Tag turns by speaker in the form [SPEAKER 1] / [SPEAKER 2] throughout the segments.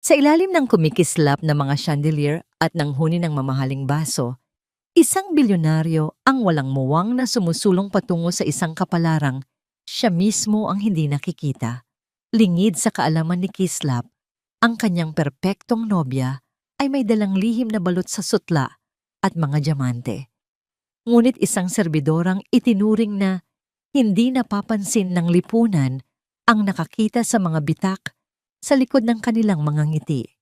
[SPEAKER 1] Sa ilalim ng kumikislap na mga chandelier at ng huni ng mamahaling baso, isang bilyonaryo ang walang muwang na sumusulong patungo sa isang kapalarang siya mismo ang hindi nakikita. Lingid sa kaalaman ni Kislap, ang kanyang perpektong nobya ay may dalang lihim na balot sa sutla at mga diamante. Ngunit isang serbidorang itinuring na hindi napapansin ng lipunan ang nakakita sa mga bitak sa likod ng kanilang mga ngiti.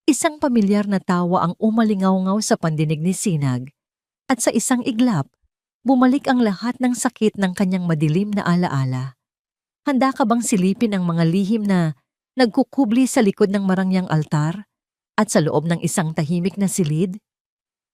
[SPEAKER 1] Isang pamilyar na tawa ang umalingaw-ngaw sa pandinig ni Sinag at sa isang iglap, bumalik ang lahat ng sakit ng kanyang madilim na alaala. Handa ka bang silipin ang mga lihim na nagkukubli sa likod ng marangyang altar at sa loob ng isang tahimik na silid?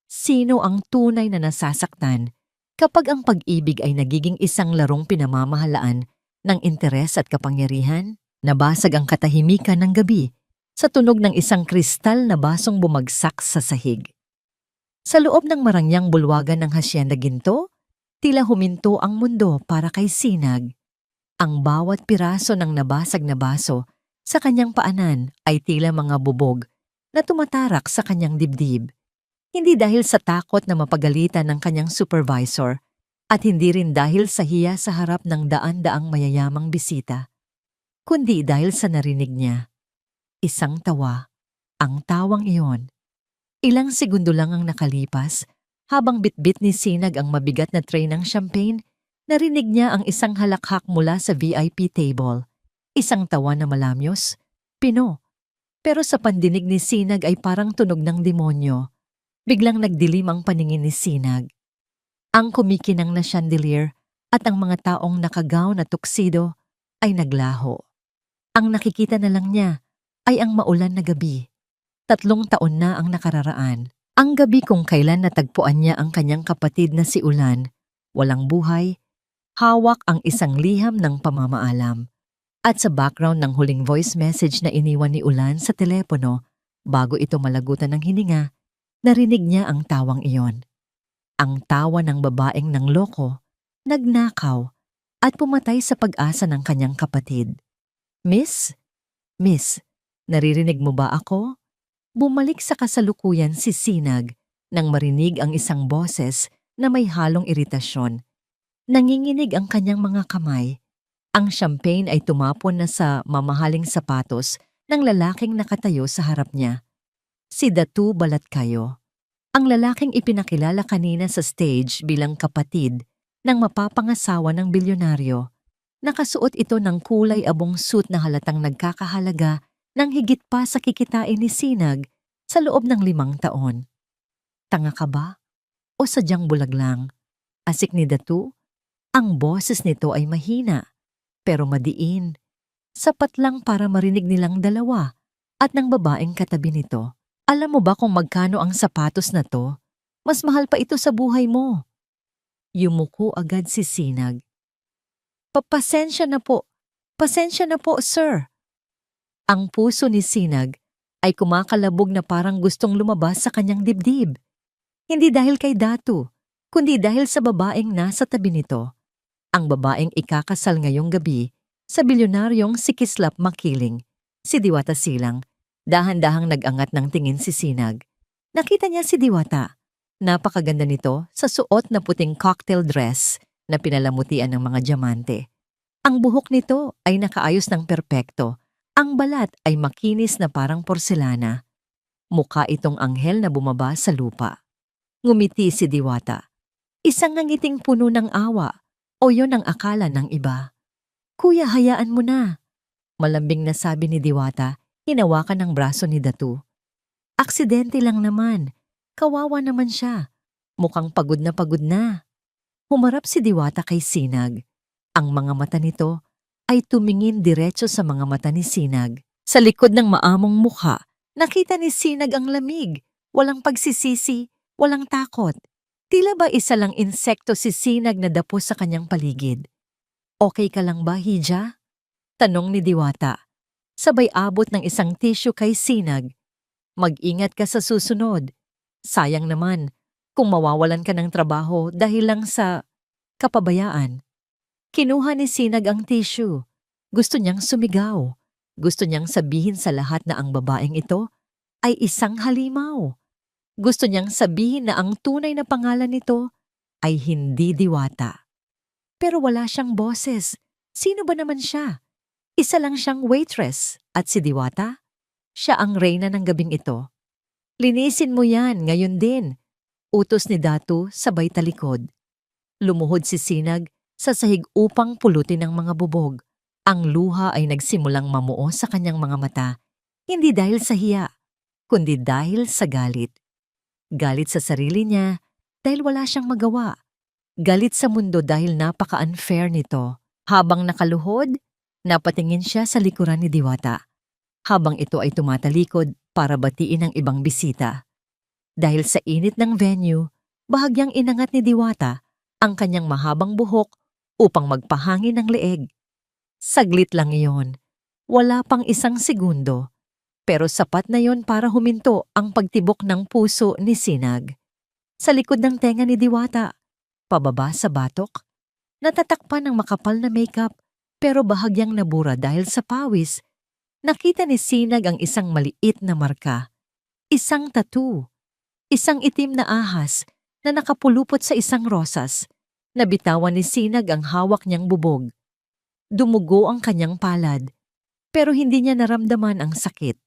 [SPEAKER 1] Sino ang tunay na nasasaktan kapag ang pag-ibig ay nagiging isang larong pinamamahalaan ng interes at kapangyarihan? Nabasag ang katahimikan ng gabi sa tunog ng isang kristal na basong bumagsak sa sahig. Sa loob ng marangyang bulwagan ng Hacienda Ginto, tila huminto ang mundo para kay Sinag. Ang bawat piraso ng nabasag na baso sa kanyang paanan ay tila mga bubog na tumatarak sa kanyang dibdib. Hindi dahil sa takot na mapagalitan ng kanyang supervisor at hindi rin dahil sa hiya sa harap ng daan-daang mayayamang bisita, kundi dahil sa narinig niya. Isang tawa, ang tawang iyon. Ilang segundo lang ang nakalipas, habang bitbit ni Sinag ang mabigat na tray ng champagne, narinig niya ang isang halakhak mula sa VIP table. Isang tawa na malamyos, pino. Pero sa pandinig ni Sinag ay parang tunog ng demonyo. Biglang nagdilim ang paningin ni Sinag. Ang kumikinang na chandelier at ang mga taong nakagaw na tuksido ay naglaho. Ang nakikita na lang niya ay ang maulan na gabi. 3 taon na ang nakararaan. Ang gabi kung kailan natagpuan niya ang kanyang kapatid na si Ulan. Walang buhay, hawak ang isang liham ng pamamaalam. At sa background ng huling voice message na iniwan ni Ulan sa telepono, bago ito malagutan ng hininga, narinig niya ang tawang iyon. Ang tawa ng babaeng ng loko, nagnakaw, at pumatay sa pag-asa ng kanyang kapatid. Miss? Miss, naririnig mo ba ako? Bumalik sa kasalukuyan si Sinag nang marinig ang isang boses na may halong iritasyon. Nanginginig ang kanyang mga kamay. Ang champagne ay tumapon na sa mamahaling sapatos ng lalaking nakatayo sa harap niya. Si Datu Balatkayo. Ang lalaking ipinakilala kanina sa stage bilang kapatid ng mapapangasawa ng bilyonaryo. Nakasuot ito ng kulay abong suit na halatang nagkakahalaga ng higit pa sa kikitain ni Sinag sa loob ng 5 taon. Tanga ka ba? O sadyang bulag lang? Asik ni Datu? Ang boses nito ay mahina, pero madiin. Sapat lang para marinig nilang dalawa at ng babaeng katabi nito. Alam mo ba kung magkano ang sapatos na to? Mas mahal pa ito sa buhay mo. Yumuko agad si Sinag. Pasensya na po. Pasensya na po, sir. Ang puso ni Sinag ay kumakalabog na parang gustong lumabas sa kanyang dibdib. Hindi dahil kay Datu, kundi dahil sa babaeng nasa tabi nito. Ang babaeng ikakasal ngayong gabi sa bilyonaryong si Kislap Makiling, si Diwata Silang. Dahan-dahang nag-angat ng tingin si Sinag. Nakita niya si Diwata. Napakaganda nito sa suot na puting cocktail dress na pinalamutian ng mga diamante. Ang buhok nito ay nakaayos ng perpekto. Ang balat ay makinis na parang porselana. Mukha itong anghel na bumaba sa lupa. Ngumiti si Diwata. Isang ngangiting puno ng awa o yon ang akala ng iba. Kuya, hayaan mo na. Malambing na sabi ni Diwata, hinawakan ng braso ni Datu. Aksidente lang naman. Kawawa naman siya. Mukhang pagod na pagod na. Humarap si Diwata kay Sinag. Ang mga mata nito ay tumingin diretso sa mga mata ni Sinag. Sa likod ng maamong mukha, nakita ni Sinag ang lamig. Walang pagsisisi, walang takot. Tila ba isa lang insekto si Sinag na dapo sa kanyang paligid? Okay ka lang ba, Hija? Tanong ni Diwata. Sabay abot ng isang tissue kay Sinag. Mag-ingat ka sa susunod. Sayang naman kung mawawalan ka ng trabaho dahil lang sa kapabayaan. Kinuha ni Sinag ang tissue. Gusto niyang sumigaw. Gusto niyang sabihin sa lahat na ang babaeng ito ay isang halimaw. Gusto niyang sabihin na ang tunay na pangalan nito ay hindi Diwata. Pero wala siyang boses. Sino ba naman siya? Isa lang siyang waitress at si Diwata, siya ang reyna ng gabing ito. Linisin mo yan ngayon din. Utos ni Datu sabay talikod. Lumuhod si Sinag sa sahig upang pulutin ang mga bubog. Ang luha ay nagsimulang mamuo sa kanyang mga mata, hindi dahil sa hiya, kundi dahil sa galit. Galit sa sarili niya dahil wala siyang magawa. Galit sa mundo dahil napaka-unfair nito. Habang nakaluhod, napatingin siya sa likuran ni Diwata. Habang ito ay tumatalikod para batiin ang ibang bisita. Dahil sa init ng venue, bahagyang inangat ni Diwata ang kanyang mahabang buhok upang magpahangin ng leeg. Saglit lang iyon. Wala pang isang segundo. Pero sapat na yon para huminto ang pagtibok ng puso ni Sinag. Sa likod ng tenga ni Diwata, pababa sa batok, natatakpan ng makapal na makeup pero bahagyang nabura dahil sa pawis. Nakita ni Sinag ang isang maliit na marka. Isang tattoo. Isang itim na ahas na nakapulupot sa isang rosas. Nabitawan ni Sinag ang hawak niyang bubog. Dumugo ang kanyang palad, pero hindi niya naramdaman ang sakit.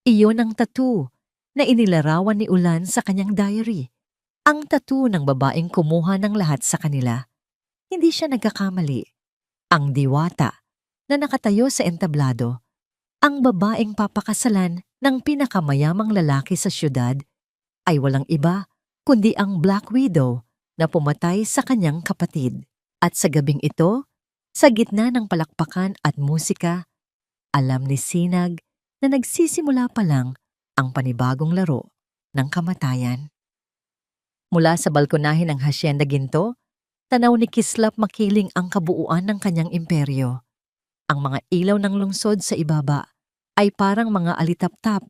[SPEAKER 1] Iyon ang tattoo na inilarawan ni Ulan sa kanyang diary. Ang tattoo ng babaeng kumuha ng lahat sa kanila. Hindi siya nagkakamali. Ang Diwata na nakatayo sa entablado, ang babaeng papakasalan ng pinakamayamang lalaki sa syudad, ay walang iba kundi ang Black Widow na pumatay sa kanyang kapatid. At sa gabing ito, sa gitna ng palakpakan at musika, alam ni Sinag na nagsisimula pa lang ang panibagong laro ng kamatayan. Mula sa balkonahe ng Hacienda Ginto, tanaw ni Kislap makiling ang kabuuan ng kanyang imperyo. Ang mga ilaw ng lungsod sa ibaba ay parang mga alitaptap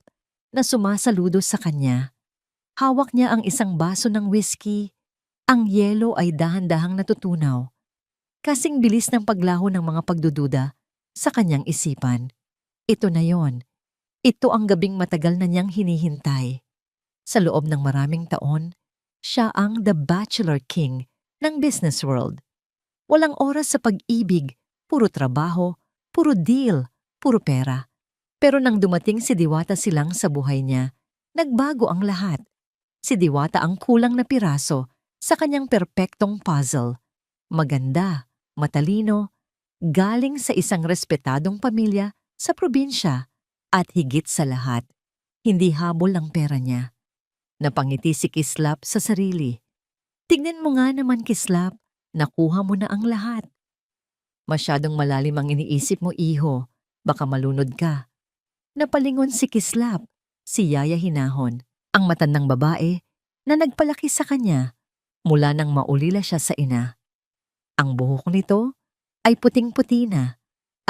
[SPEAKER 1] na sumasaludo sa kanya. Hawak niya ang isang baso ng whiskey. Ang yelo ay dahan-dahang natutunaw. Kasing bilis ng paglaho ng mga pagdududa sa kanyang isipan. Ito na yon. Ito ang gabing matagal na niyang hinihintay. Sa loob ng maraming taon, siya ang The Bachelor King ng business world. Walang oras sa pag-ibig, puro trabaho, puro deal, puro pera. Pero nang dumating si Diwata silang sa buhay niya, nagbago ang lahat. Si Diwata ang kulang na piraso sa kanyang perpektong puzzle. Maganda, matalino, galing sa isang respetadong pamilya sa probinsya at higit sa lahat, hindi habol ang pera niya. Napangiti si Kislap sa sarili. Tignan mo nga naman, Kislap, nakuha mo na ang lahat. Masyadong malalim ang iniisip mo, iho, baka malunod ka. Napalingon si Kislap, si Yaya Hinahon, ang matandang babae na nagpalaki sa kanya mula nang maulila siya sa ina. Ang buhok nito ay puting-puti na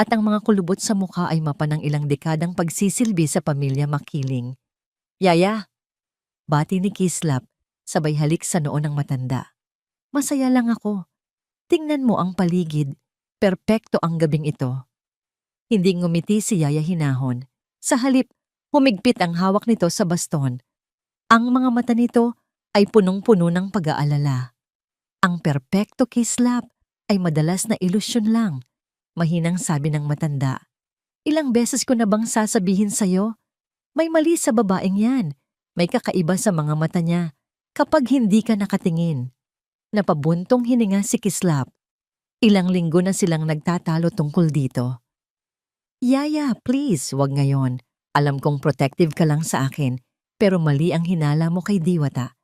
[SPEAKER 1] at ang mga kulubot sa mukha ay mapa ng ilang dekadang pagsisilbi sa pamilya Makiling. Yaya, bati ni Kislap, sabay halik sa noo ng matanda. Masaya lang ako. Tingnan mo ang paligid, perpekto ang gabing ito. Hindi ngumiti si Yaya Hinahon. Sa halip, humigpit ang hawak nito sa baston. Ang mga mata nito ay punong-puno ng pag-aalala. Ang perpekto, Kislap, ay madalas na ilusyon lang. Mahinang sabi ng matanda. Ilang beses ko na bang sasabihin sa'yo? May mali sa babaeng yan. May kakaiba sa mga mata niya kapag hindi ka nakatingin. Napabuntong hininga si Kislap. Ilang linggo na silang nagtatalo tungkol dito. Yaya, please, wag ngayon. Alam kong protective ka lang sa akin, pero mali ang hinala mo kay Diwata.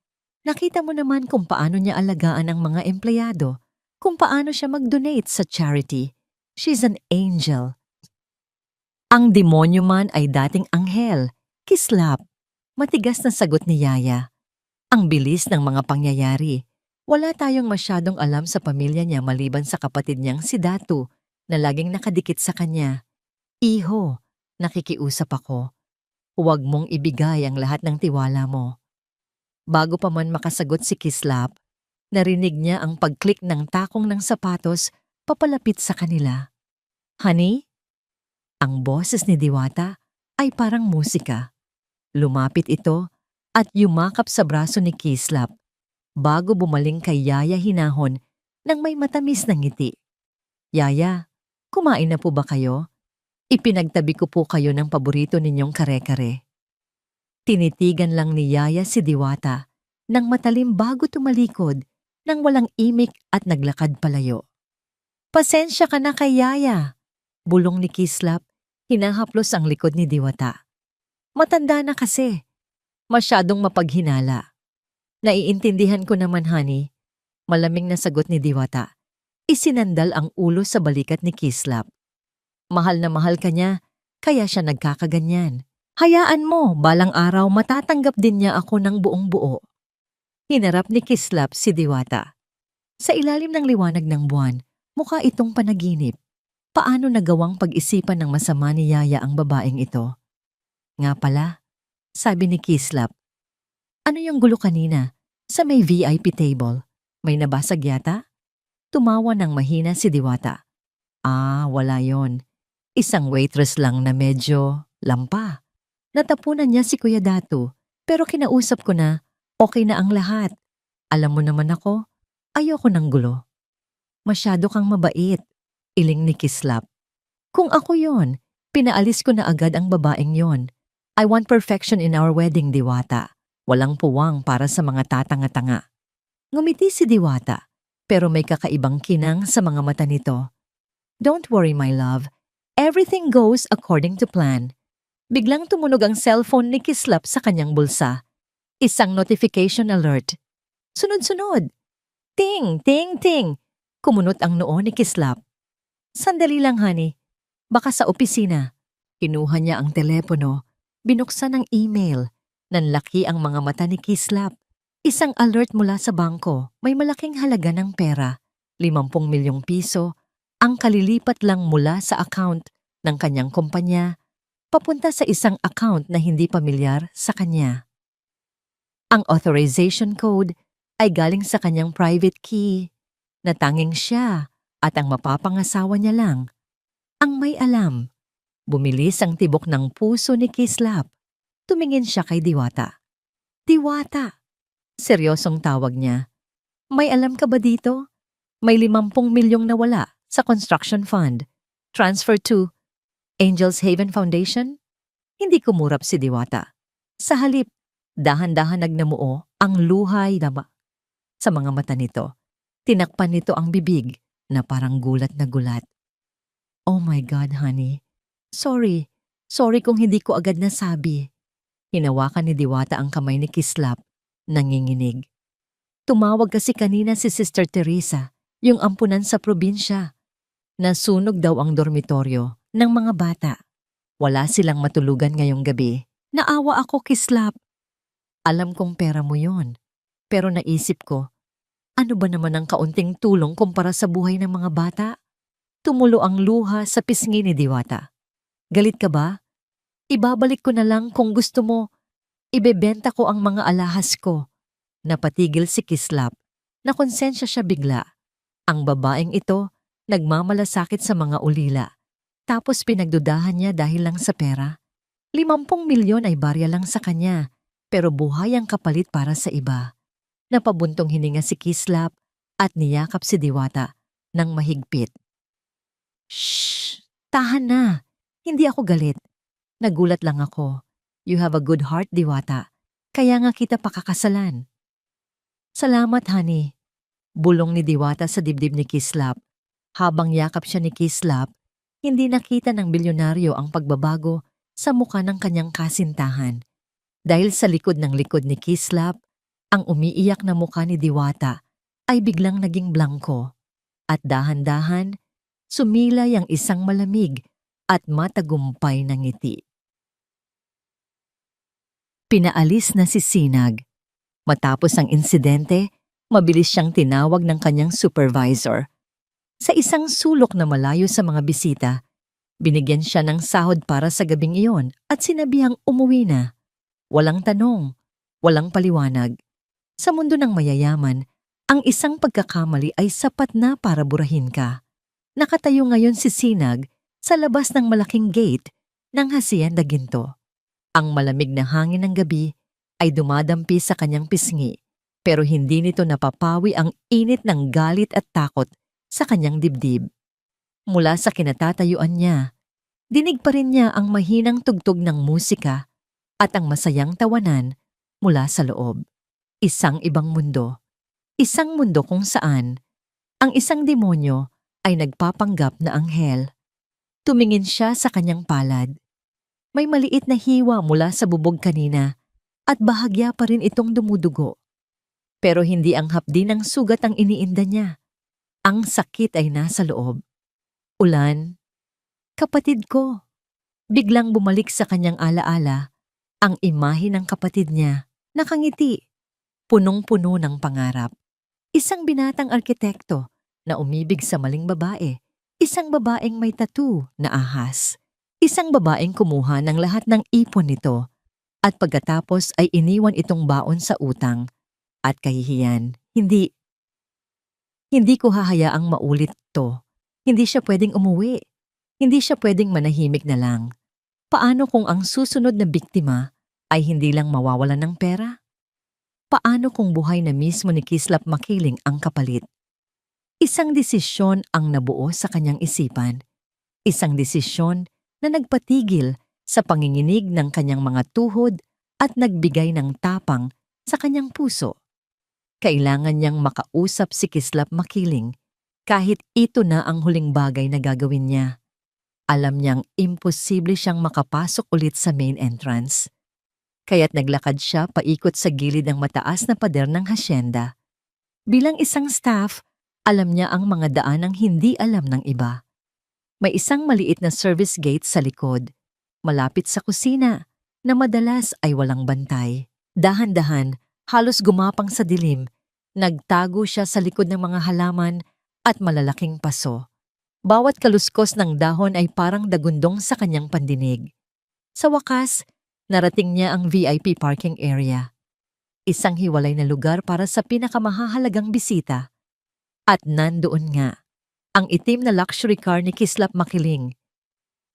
[SPEAKER 1] Nakita mo naman kung paano niya alagaan ang mga empleyado, kung paano siya mag-donate sa charity. She's an angel. Ang demonyo man ay dating anghel. Kislap. Matigas na sagot ni Yaya. Ang bilis ng mga pangyayari. Wala tayong masyadong alam sa pamilya niya maliban sa kapatid niyang si Datu na laging nakadikit sa kanya. Iho, nakikiusap ako. Huwag mong ibigay ang lahat ng tiwala mo. Bago pa man makasagot si Kislap, narinig niya ang pag-click ng takong ng sapatos papalapit sa kanila. Honey? Ang boses ni Diwata ay parang musika. Lumapit ito at yumakap sa braso ni Kislap bago bumaling kay Yaya hinahon ng may matamis na ngiti. Yaya, kumain na po ba kayo? Ipinagtabi ko po kayo ng paborito ninyong kare-kare. Tinitigan lang ni Yaya si Diwata nang matalim bago tumalikod nang walang imik at naglakad palayo. Pasensya ka na kay Yaya, bulong ni Kislap, hinahaplos ang likod ni Diwata. Matanda na kasi, masyadong mapaghinala. Naiintindihan ko naman, honey, malaming na sagot ni Diwata. Isinandal ang ulo sa balikat ni Kislap. Mahal na mahal ka niya, kaya siya nagkakaganyan. Hayaan mo, balang araw matatanggap din niya ako ng buong buo. Hinarap ni Kislap si Diwata. Sa ilalim ng liwanag ng buwan, mukha itong panaginip. Paano nagawang pag-isipan ng masama ni Yaya ang babaeng ito? Nga pala, sabi ni Kislap. Ano yung gulo kanina? Sa may VIP table, may nabasag yata? Tumawa ng mahina si Diwata. Wala yon. Isang waitress lang na medyo lampa. Natapunan niya si Kuya Datu, pero kinausap ko na okay na ang lahat. Alam mo naman ako, ayoko ng gulo. Masyado kang mabait, iling ni Kislap. Kung ako yon, pinaalis ko na agad ang babaeng yon. I want perfection in our wedding, Diwata. Walang puwang para sa mga tatanga-tanga. Ngumiti si Diwata, pero may kakaibang kinang sa mga mata nito. Don't worry, my love. Everything goes according to plan. Biglang tumunog ang cellphone ni Kislap sa kanyang bulsa. Isang notification alert. Sunod-sunod. Ting, ting, ting. Kumunot ang noo ni Kislap. Sandali lang, honey. Baka sa opisina. Kinuha niya ang telepono. Binuksan ang email. Nanlaki ang mga mata ni Kislap. Isang alert mula sa bangko. May malaking halaga ng pera. 50 milyong piso. Ang kalilipat lang mula sa account ng kanyang kumpanya papunta sa isang account na hindi pamilyar sa kanya. Ang authorization code ay galing sa kanyang private key na tanging siya at ang mapapangasawa niya lang ang may alam. Bumilis ang tibok ng puso ni Kislap. Tumingin siya kay Diwata. Diwata! Seryosong tawag niya. May alam ka ba dito? May 50 milyong nawala sa construction fund. Transfer to Angel's Haven Foundation? Hindi kumurap si Diwata. Sa halip, dahan-dahan nagnamuo ang luhay sa mga mata nito. Tinakpan nito ang bibig na parang gulat na gulat. Oh my God, honey. Sorry. Sorry kung hindi ko agad nasabi. Hinawakan ni Diwata ang kamay ni Kislap, nanginginig. Tumawag kasi kanina si Sister Teresa, yung ampunan sa probinsya. Nasunog daw ang dormitoryo ng mga bata. Wala silang matulugan ngayong gabi. Naawa ako, Kislap. Alam kong pera mo yon. Pero naisip ko, ano ba naman ang kaunting tulong kumpara sa buhay ng mga bata? Tumulo ang luha sa pisngi ni Diwata. Galit ka ba? Ibabalik ko na lang kung gusto mo. Ibebenta ko ang mga alahas ko. Napatigil si Kislap. Nakonsensya siya bigla. Ang babaeng ito nagmamalasakit sa mga ulila. Tapos pinagdudahan niya dahil lang sa pera. 50 milyon ay barya lang sa kanya, pero buhay ang kapalit para sa iba. Napabuntong hininga si Kislap at niyakap si Diwata ng mahigpit. Shh! Tahan na! Hindi ako galit. Nagulat lang ako. You have a good heart, Diwata. Kaya nga kita pakakasalan. Salamat, honey. Bulong ni Diwata sa dibdib ni Kislap. Habang yakap siya ni Kislap, hindi nakita ng bilyonaryo ang pagbabago sa mukha ng kanyang kasintahan. Dahil sa likod ni Kislap, ang umiiyak na mukha ni Diwata ay biglang naging blangko. At dahan-dahan, sumilay ang isang malamig at matagumpay na ngiti. Pinaalis na si Sinag. Matapos ang insidente, mabilis siyang tinawag ng kanyang supervisor. Sa isang sulok na malayo sa mga bisita, binigyan siya ng sahod para sa gabing iyon at sinabihang umuwi na. Walang tanong, walang paliwanag. Sa mundo ng mayayaman, ang isang pagkakamali ay sapat na para burahin ka. Nakatayo ngayon si Sinag sa labas ng malaking gate ng Hacienda Ginto. Ang malamig na hangin ng gabi ay dumadampi sa kanyang pisngi, pero hindi nito napapawi ang init ng galit at takot sa kanyang dibdib. Mula sa kinatatayuan niya, dinig pa rin niya ang mahinang tugtog ng musika at ang masayang tawanan mula sa loob. Isang ibang mundo. Isang mundo kung saan ang isang demonyo ay nagpapanggap na anghel. Tumingin siya sa kanyang palad. May maliit na hiwa mula sa bubog kanina at bahagya pa rin itong dumudugo. Pero hindi ang hapdi ng sugat ang iniinda niya. Ang sakit ay nasa loob. Ulan, kapatid ko. Biglang bumalik sa kanyang alaala ang imahe ng kapatid niya, nakangiti, punong-puno ng pangarap. Isang binatang arkitekto na umibig sa maling babae, isang babaeng may tattoo na ahas, isang babaeng kumuha ng lahat ng ipon nito at pagkatapos ay iniwan itong baon sa utang at kahihiyan. Hindi ko hahayaang maulit to. Hindi siya pwedeng umuwi. Hindi siya pwedeng manahimik na lang. Paano kung ang susunod na biktima ay hindi lang mawawalan ng pera? Paano kung buhay na mismo ni Kislap Makiling ang kapalit? Isang desisyon ang nabuo sa kanyang isipan. Isang desisyon na nagpatigil sa panginginig ng kanyang mga tuhod at nagbigay ng tapang sa kanyang puso. Kailangan niyang makausap si Kislap Makiling kahit ito na ang huling bagay na gagawin niya. Alam niyang imposible siyang makapasok ulit sa main entrance. Kaya't naglakad siya paikot sa gilid ng mataas na pader ng hasyenda. Bilang isang staff, alam niya ang mga daanang hindi alam ng iba. May isang maliit na service gate sa likod, malapit sa kusina, na madalas ay walang bantay. Dahan-dahan, halos gumapang sa dilim, nagtago siya sa likod ng mga halaman at malalaking paso. Bawat kaluskos ng dahon ay parang dagundong sa kanyang pandinig. Sa wakas, narating niya ang VIP parking area. Isang hiwalay na lugar para sa pinakamahahalagang bisita. At nandoon nga, ang itim na luxury car ni Kislap Makiling.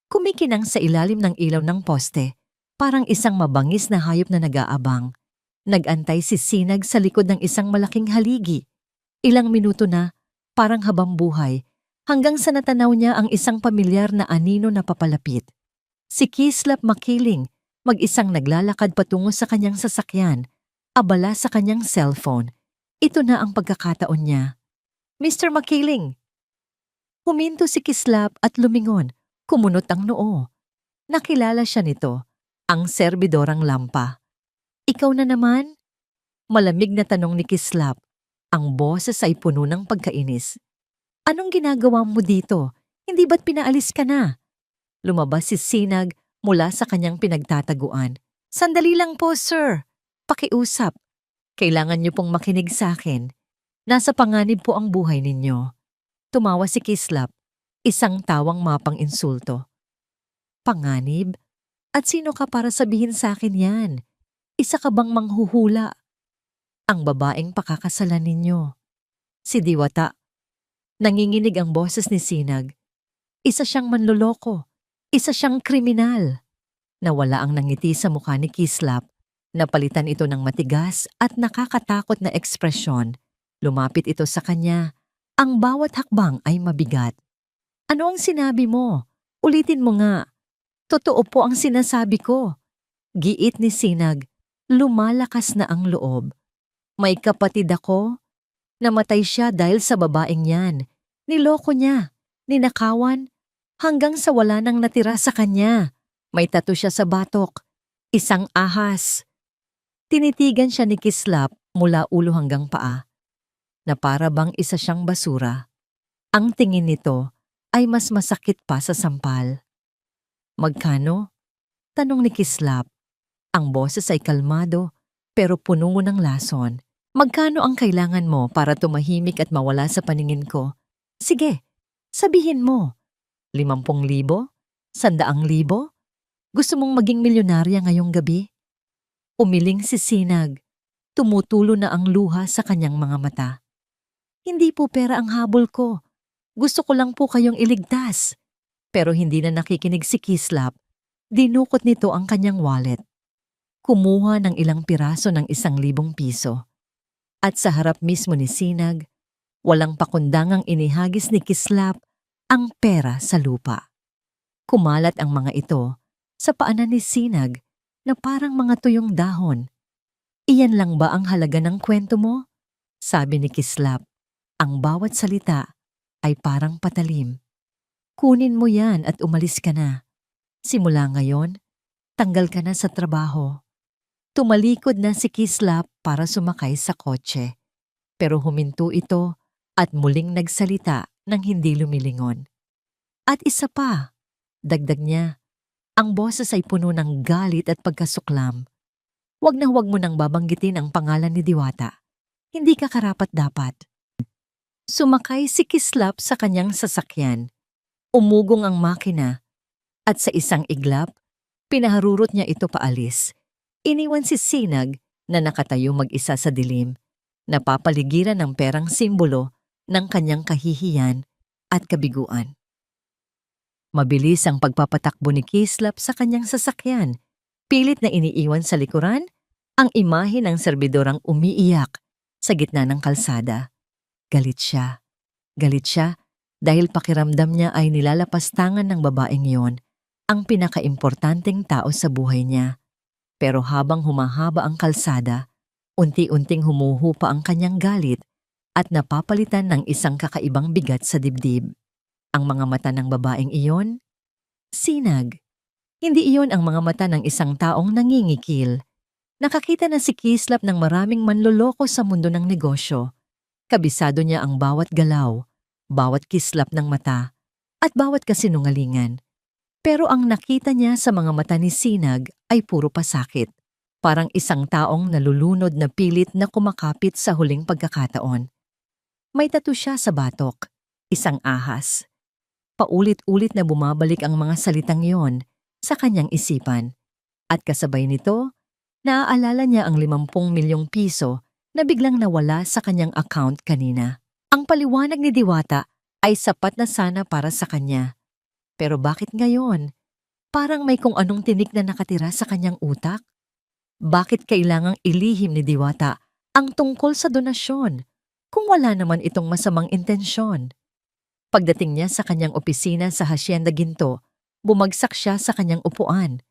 [SPEAKER 1] Kumikinang sa ilalim ng ilaw ng poste, parang isang mabangis na hayop na nag-aabang. Nag-antay si Sinag sa likod ng isang malaking haligi. Ilang minuto na, parang habang buhay, hanggang sa natanaw niya ang isang pamilyar na anino na papalapit. Si Kislap Makiling, mag-isang naglalakad patungo sa kanyang sasakyan, abala sa kanyang cellphone. Ito na ang pagkakataon niya. Mr. Makiling! Huminto si Kislap at lumingon, kumunot ang noo. Nakilala siya nito, ang serbidorang Lampa. Ikaw na naman? Malamig na tanong ni Kislap. Ang boses ay puno ng pagkainis. Anong ginagawa mo dito? Hindi ba't pinaalis ka na? Lumabas si Sinag mula sa kanyang pinagtataguan. Sandali lang po, sir. Pakiusap. Kailangan niyo pong makinig sa akin. Nasa panganib po ang buhay ninyo. Tumawa si Kislap, isang tawang mapang insulto. Panganib? At sino ka para sabihin sa akin yan? Isa ka bang manghuhula? Ang babaeng pakakasalan ninyo. Si Diwata. Nanginginig ang boses ni Sinag. Isa siyang manloloko. Isa siyang kriminal. Nawala ang nangiti sa mukha ni Kislap. Napalitan ito ng matigas at nakakatakot na ekspresyon. Lumapit ito sa kanya. Ang bawat hakbang ay mabigat. Ano ang sinabi mo? Ulitin mo nga. Totoo po ang sinasabi ko. Giit ni Sinag. Lumalakas na ang loob. May kapatid ako. Namatay siya dahil sa babaeng yan. Niloko niya. Ninakawan. Hanggang sa wala nang natira sa kanya. May tattoo siya sa batok. Isang ahas. Tinitigan siya ni Kislap mula ulo hanggang paa. Na para bang isa siyang basura. Ang tingin nito ay mas masakit pa sa sampal. Magkano? Tanong ni Kislap. Ang boses ay kalmado pero puno ng lason. Magkano ang kailangan mo para tumahimik at mawala sa paningin ko? Sige, sabihin mo. 50,000? 100,000? Gusto mong maging milyonarya ngayong gabi? Umiling si Sinag. Tumutulo na ang luha sa kanyang mga mata. Hindi po pera ang habol ko. Gusto ko lang po kayong iligtas. Pero hindi na nakikinig si Kislap, dinukot nito ang kanyang wallet. Kumuha ng ilang piraso ng 1,000 piso. At sa harap mismo ni Sinag, walang pakundangang inihagis ni Kislap ang pera sa lupa. Kumalat ang mga ito sa paanan ni Sinag na parang mga tuyong dahon. "Iyan lang ba ang halaga ng kwento mo?" sabi ni Kislap. Ang bawat salita ay parang patalim. "Kunin mo yan at umalis ka na. Simula ngayon, tanggal ka na sa trabaho." Tumalikod na si Kislap para sumakay sa kotse. Pero huminto ito at muling nagsalita ng hindi lumilingon. "At isa pa," dagdag niya, ang boses ay puno ng galit at pagkasuklam. "Wag na wag mo nang babanggitin ang pangalan ni Diwata. Hindi ka karapat-dapat." Sumakay si Kislap sa kanyang sasakyan. Umugong ang makina at sa isang iglap, pinaharurot niya ito paalis. Iniwan si Sinag na nakatayo mag-isa sa dilim, napapaligiran ng perang simbolo ng kanyang kahihiyan at kabiguan. Mabilis ang pagpapatakbo ni Kislap sa kanyang sasakyan. Pilit na iniiwan sa likuran ang imahe ng serbidorang umiiyak sa gitna ng kalsada. Galit siya. Galit siya dahil pakiramdam niya ay nilalapastangan ng babaeng yon ang pinakaimportanteng tao sa buhay niya. Pero habang humahaba ang kalsada, unti-unting humuhupa ang kanyang galit at napapalitan ng isang kakaibang bigat sa dibdib. Ang mga mata ng babaeng iyon? Sinag. Hindi iyon ang mga mata ng isang taong nangingikil. Nakakita na si Kislap ng maraming manloloko sa mundo ng negosyo. Kabisado niya ang bawat galaw, bawat kislap ng mata, at bawat kasinungalingan. Pero ang nakita niya sa mga mata ni Sinag ay puro pasakit. Parang isang taong nalulunod na pilit na kumakapit sa huling pagkakataon. May tattoo siya sa batok, isang ahas. Paulit-ulit na bumabalik ang mga salitang yon sa kanyang isipan. At kasabay nito, naaalala niya ang 50 milyong piso na biglang nawala sa kanyang account kanina. Ang paliwanag ni Diwata ay sapat na sana para sa kanya. Pero bakit ngayon? Parang may kung anong tinik na nakatira sa kanyang utak. Bakit kailangang ilihim ni Diwata ang tungkol sa donasyon kung wala naman itong masamang intensyon? Pagdating niya sa kanyang opisina sa Hacienda Ginto, bumagsak siya sa kanyang upuan.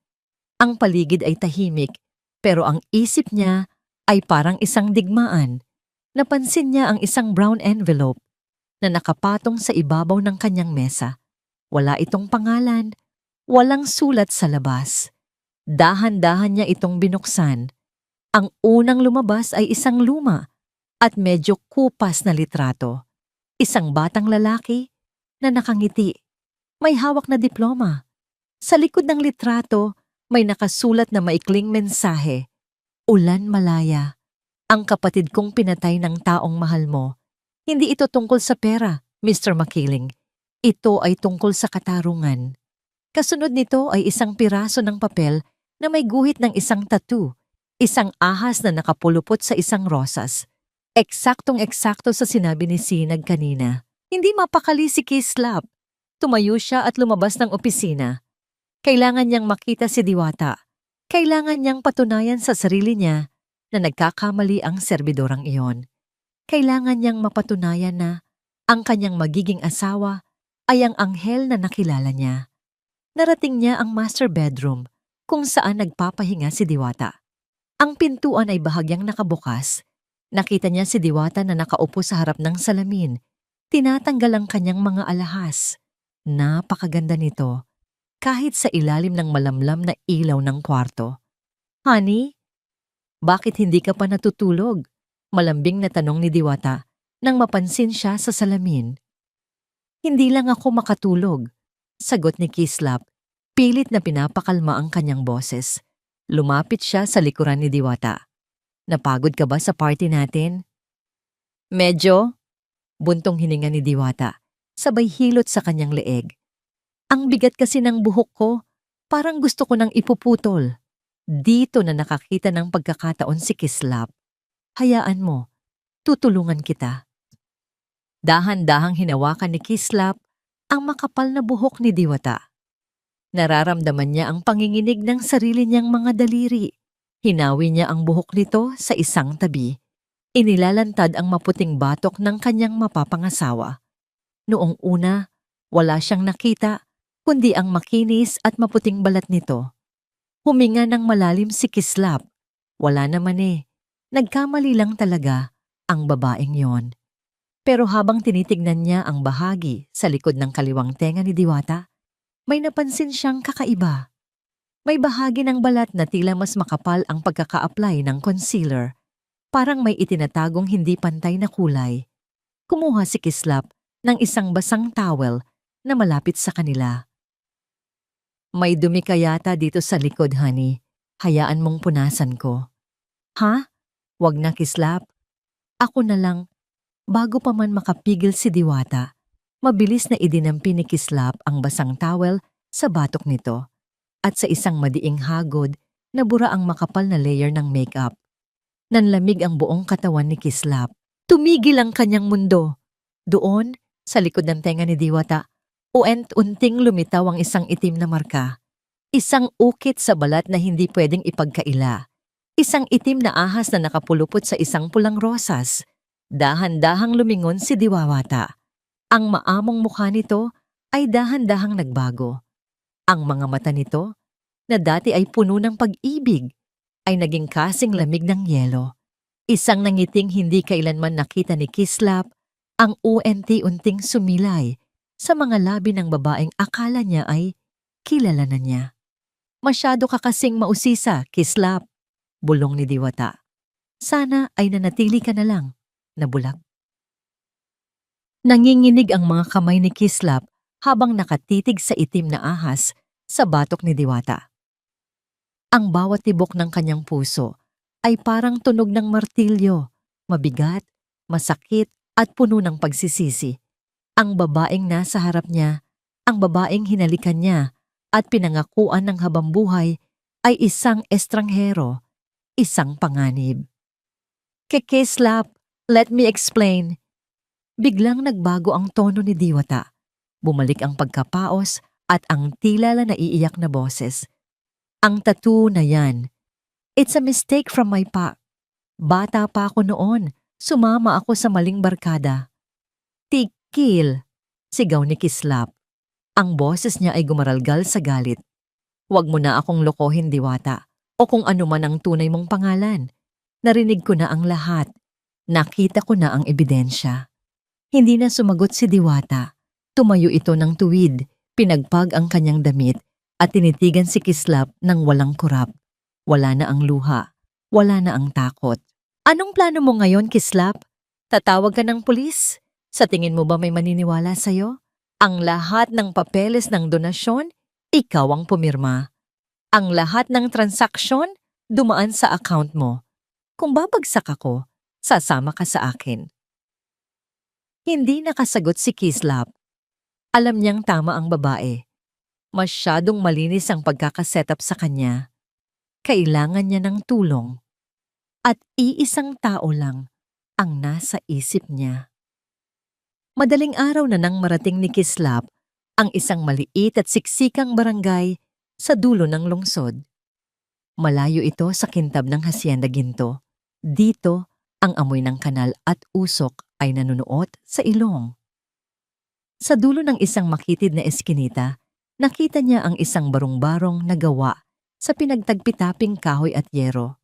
[SPEAKER 1] Ang paligid ay tahimik, pero ang isip niya ay parang isang digmaan. Napansin niya ang isang brown envelope na nakapatong sa ibabaw ng kanyang mesa. Wala itong pangalan, walang sulat sa labas. Dahan-dahan niya itong binuksan. Ang unang lumabas ay isang luma at medyo kupas na litrato. Isang batang lalaki na nakangiti. May hawak na diploma. Sa likod ng litrato, may nakasulat na maikling mensahe. "Ulan Malaya, ang kapatid kong pinatay ng taong mahal mo. Hindi ito tungkol sa pera, Mr. Makiling. Ito ay tungkol sa katarungan." Kasunod nito ay isang piraso ng papel na may guhit ng isang tattoo, isang ahas na nakapulupot sa isang rosas. Eksaktong-eksakto sa sinabi ni Sinag kanina. Hindi mapakali si Kislap. Tumayo siya at lumabas ng opisina. Kailangan niyang makita si Diwata. Kailangan niyang patunayan sa sarili niya na nagkakamali ang serbidorang iyon. Kailangan niyang mapatunayan na ang kanyang magiging asawa ay ang anghel na nakilala niya. Narating niya ang master bedroom kung saan nagpapahinga si Diwata. Ang pintuan ay bahagyang nakabukas. Nakita niya si Diwata na nakaupo sa harap ng salamin. Tinatanggal ang kanyang mga alahas. Napakaganda nito, kahit sa ilalim ng malamlam na ilaw ng kwarto. "Honey, bakit hindi ka pa natutulog?" Malambing na tanong ni Diwata nang mapansin siya sa salamin. "Hindi lang ako makatulog," sagot ni Kislap. Pilit na pinapakalma ang kanyang boses. Lumapit siya sa likuran ni Diwata. "Napagod ka ba sa party natin?" "Medyo," buntong hininga ni Diwata, sabay hilot sa kanyang leeg. "Ang bigat kasi ng buhok ko, parang gusto ko nang ipuputol." Dito na nakakita ng pagkakataon si Kislap. "Hayaan mo, tutulungan kita." Dahan-dahang hinawakan ni Kislap ang makapal na buhok ni Diwata. Nararamdaman niya ang panginginig ng sarili niyang mga daliri. Hinawi niya ang buhok nito sa isang tabi. Inilalantad ang maputing batok ng kanyang mapapangasawa. Noong una, wala siyang nakita, kundi ang makinis at maputing balat nito. Huminga ng malalim si Kislap. Wala naman eh. Nagkamali lang talaga ang babaeng yon. Pero habang tinitignan niya ang bahagi sa likod ng kaliwang tenga ni Diwata, may napansin siyang kakaiba. May bahagi ng balat na tila mas makapal ang pagkaka-apply ng concealer. Parang may itinatagong hindi pantay na kulay. Kumuha si Kislap ng isang basang towel na malapit sa kanila. May dumi ka yata dito sa likod, honey. Hayaan mong punasan ko. Ha? Wag na, Kislap. Ako na lang. Bago pa man makapigil si Diwata, mabilis na idinampi ni Kislap ang basang towel sa batok nito at sa isang madiing hagod nabura ang makapal na layer ng makeup. Nanlamig ang buong katawan ni Kislap. Tumigil ang kanyang mundo. Doon, sa likod ng tenga ni Diwata, uent-unting lumitaw ang isang itim na marka. Isang ukit sa balat na hindi pwedeng ipagkaila. Isang itim na ahas na nakapulupot sa isang pulang rosas. Dahan-dahang lumingon si Diwata. Ang maamong mukha nito ay dahan-dahang nagbago. Ang mga mata nito, na dati ay puno ng pag-ibig, ay naging kasing lamig ng yelo. Isang nangiting hindi kailanman nakita ni Kislap, ang unti-unting sumilay sa mga labi ng babaeng akala niya ay kilala na niya. Masyado ka kasing mausisa, Kislap, bulong ni Diwata. Sana ay nanatili ka na lang, nabulag. Nanginginig ang mga kamay ni Kislap habang nakatitig sa itim na ahas sa batok ni Diwata. Ang bawat tibok ng kanyang puso ay parang tunog ng martilyo, mabigat, masakit at puno ng pagsisisi. Ang babaeng nasa harap niya, ang babaeng hinalikan niya at pinangakuan ng habambuhay ay isang estranghero, isang panganib. Kislap, let me explain. Biglang nagbago ang tono ni Diwata. Bumalik ang pagkapaos at ang tila na naiiyak na boses. Ang tattoo na yan. It's a mistake from my pa. Bata pa ako noon. Sumama ako sa maling barkada. Tikil, sigaw ni Kislap. Ang boses niya ay gumaralgal sa galit. Huwag mo na akong lokohin, Diwata, o kung ano man ang tunay mong pangalan. Narinig ko na ang lahat. Nakita ko na ang ebidensya. Hindi na sumagot si Diwata. Tumayo ito ng tuwid, pinagpag ang kanyang damit at tinitigan si Kislap ng walang kurap. Wala na ang luha, wala na ang takot. Anong plano mo ngayon, Kislap? Tatawag ka ng pulis? Sa tingin mo ba may maniniwala sa'yo? Ang lahat ng papeles ng donasyon, ikaw ang pumirma. Ang lahat ng transaksyon, dumaan sa account mo. Kung babagsak ako, sasama ka sa akin. Hindi nakasagot si Kislap. Alam niyang tama ang babae. Masyadong malinis ang pagkakasetup sa kanya. Kailangan niya ng tulong. At iisang tao lang ang nasa isip niya. Madaling araw na nang marating ni Kislap ang isang maliit at siksikang barangay sa dulo ng lungsod. Malayo ito sa kintab ng Hacienda Ginto. Dito, ang amoy ng kanal at usok ay nanunuot sa ilong. Sa dulo ng isang makitid na eskinita, nakita niya ang isang barong-barong na gawa sa pinagtagpitaping kahoy at yero.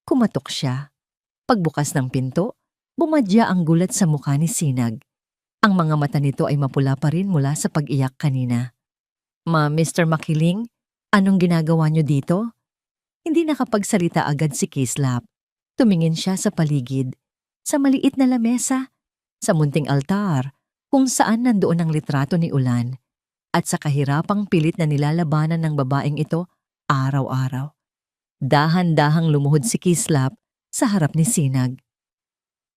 [SPEAKER 1] Kumatok siya. Pagbukas ng pinto, bumadya ang gulat sa mukha ni Sinag. Ang mga mata nito ay mapula pa rin mula sa pag-iyak kanina. Mr. Makiling, anong ginagawa niyo dito? Hindi nakapagsalita agad si Kislap. Tumingin siya sa paligid, sa maliit na lamesa, sa munting altar, kung saan nandoon ang litrato ni Ulan, at sa kahirapang pilit na nilalabanan ng babaeng ito araw-araw. Dahan-dahang lumuhod si Kislap sa harap ni Sinag.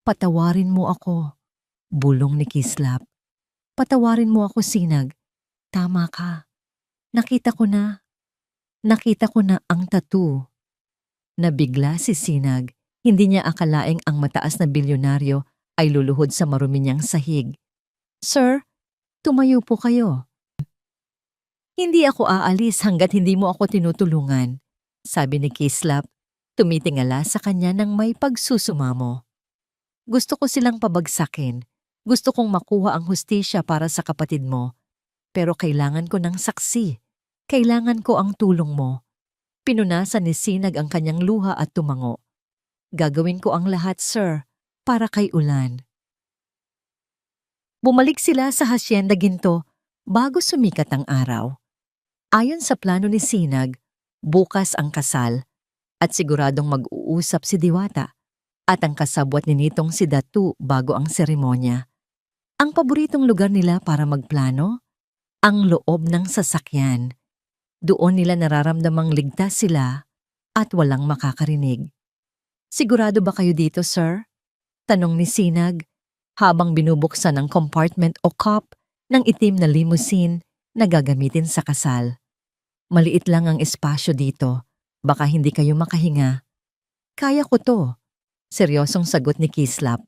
[SPEAKER 1] Patawarin mo ako, bulong ni Kislap. Patawarin mo ako, Sinag. Tama ka. Nakita ko na ang tattoo. Nabigla si Sinag. Hindi niya akalaing ang mataas na bilyonaryo ay luluhod sa marumi niyang sahig. Sir, Tumayo po kayo. Hindi ako aalis hanggat hindi mo ako tinutulungan, sabi ni Kislap, tumitingala sa kanya ng may pagsusumamo. Gusto ko silang pabagsakin. Gusto kong makuha ang hustisya para sa kapatid mo. Pero kailangan ko ng saksi. Kailangan ko ang tulong mo. Pinunasan ni Sinag ang kanyang luha at tumango. Gagawin ko ang lahat, sir, para kay Ulan. Bumalik sila sa Hacienda Ginto bago sumikat ang araw. Ayon sa plano ni Sinag, bukas ang kasal at siguradong mag-uusap si Diwata at ang kasabwat ni Nitong si Datu bago ang seremonya. Ang paboritong lugar nila para magplano? Ang loob ng sasakyan. Doon nila nararamdamang ligtas sila at walang makakarinig. Sigurado ba kayo dito, sir? Tanong ni Sinag habang binubuksan ang compartment o cup ng itim na limousine na gagamitin sa kasal. Maliit lang ang espasyo dito. Baka hindi kayo makahinga. Kaya ko to. Seryosong sagot ni Kislap.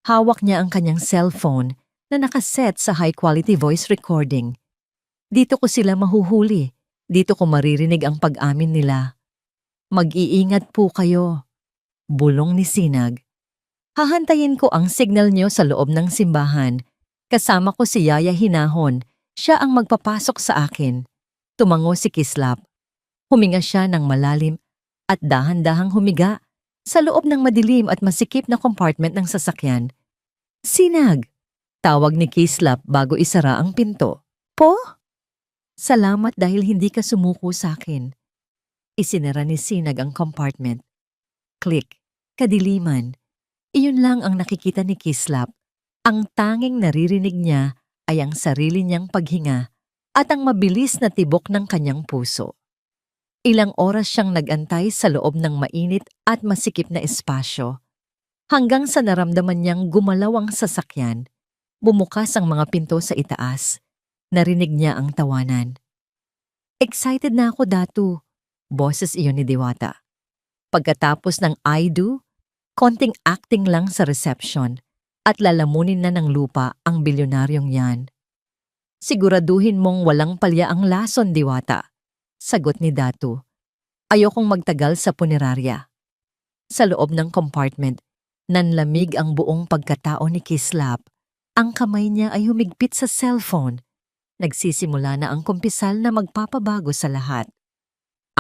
[SPEAKER 1] Hawak niya ang kanyang cellphone na nakaset sa high-quality voice recording. Dito ko sila mahuhuli. Dito ko maririnig ang pag-amin nila. Mag-iingat po kayo. Bulong ni Sinag. Hahantayin ko ang signal niyo sa loob ng simbahan. Kasama ko si Yaya Hinahon. Siya ang magpapasok sa akin. Tumango si Kislap. Huminga siya ng malalim at dahan-dahang humiga sa loob ng madilim at masikip na compartment ng sasakyan. Sinag! Tawag ni Kislap bago isara ang pinto. Po? Salamat dahil hindi ka sumuko sa akin. Isinara ni Sinag ang compartment. Click. Kadiliman. Iyon lang ang nakikita ni Kislap. Ang tanging naririnig niya ay ang sarili niyang paghinga at ang mabilis na tibok ng kanyang puso. Ilang oras siyang nagantay sa loob ng mainit at masikip na espasyo. Hanggang sa naramdaman niyang gumalaw ang sasakyan, bumukas ang mga pinto sa itaas. Narinig niya ang tawanan. Excited na ako, Datu. Boses iyon ni Diwata. Pagkatapos ng I do, konting acting lang sa reception at lalamunin na ng lupa ang bilyonaryong yan. Siguraduhin mong walang palya ang lason, Diwata. Sagot ni Datu. Ayokong magtagal sa punerarya. Sa loob ng compartment, nanlamig ang buong pagkatao ni Kislap. Ang kamay niya ay humigpit sa cellphone. Nagsisimula na ang kumpisal na magpapabago sa lahat.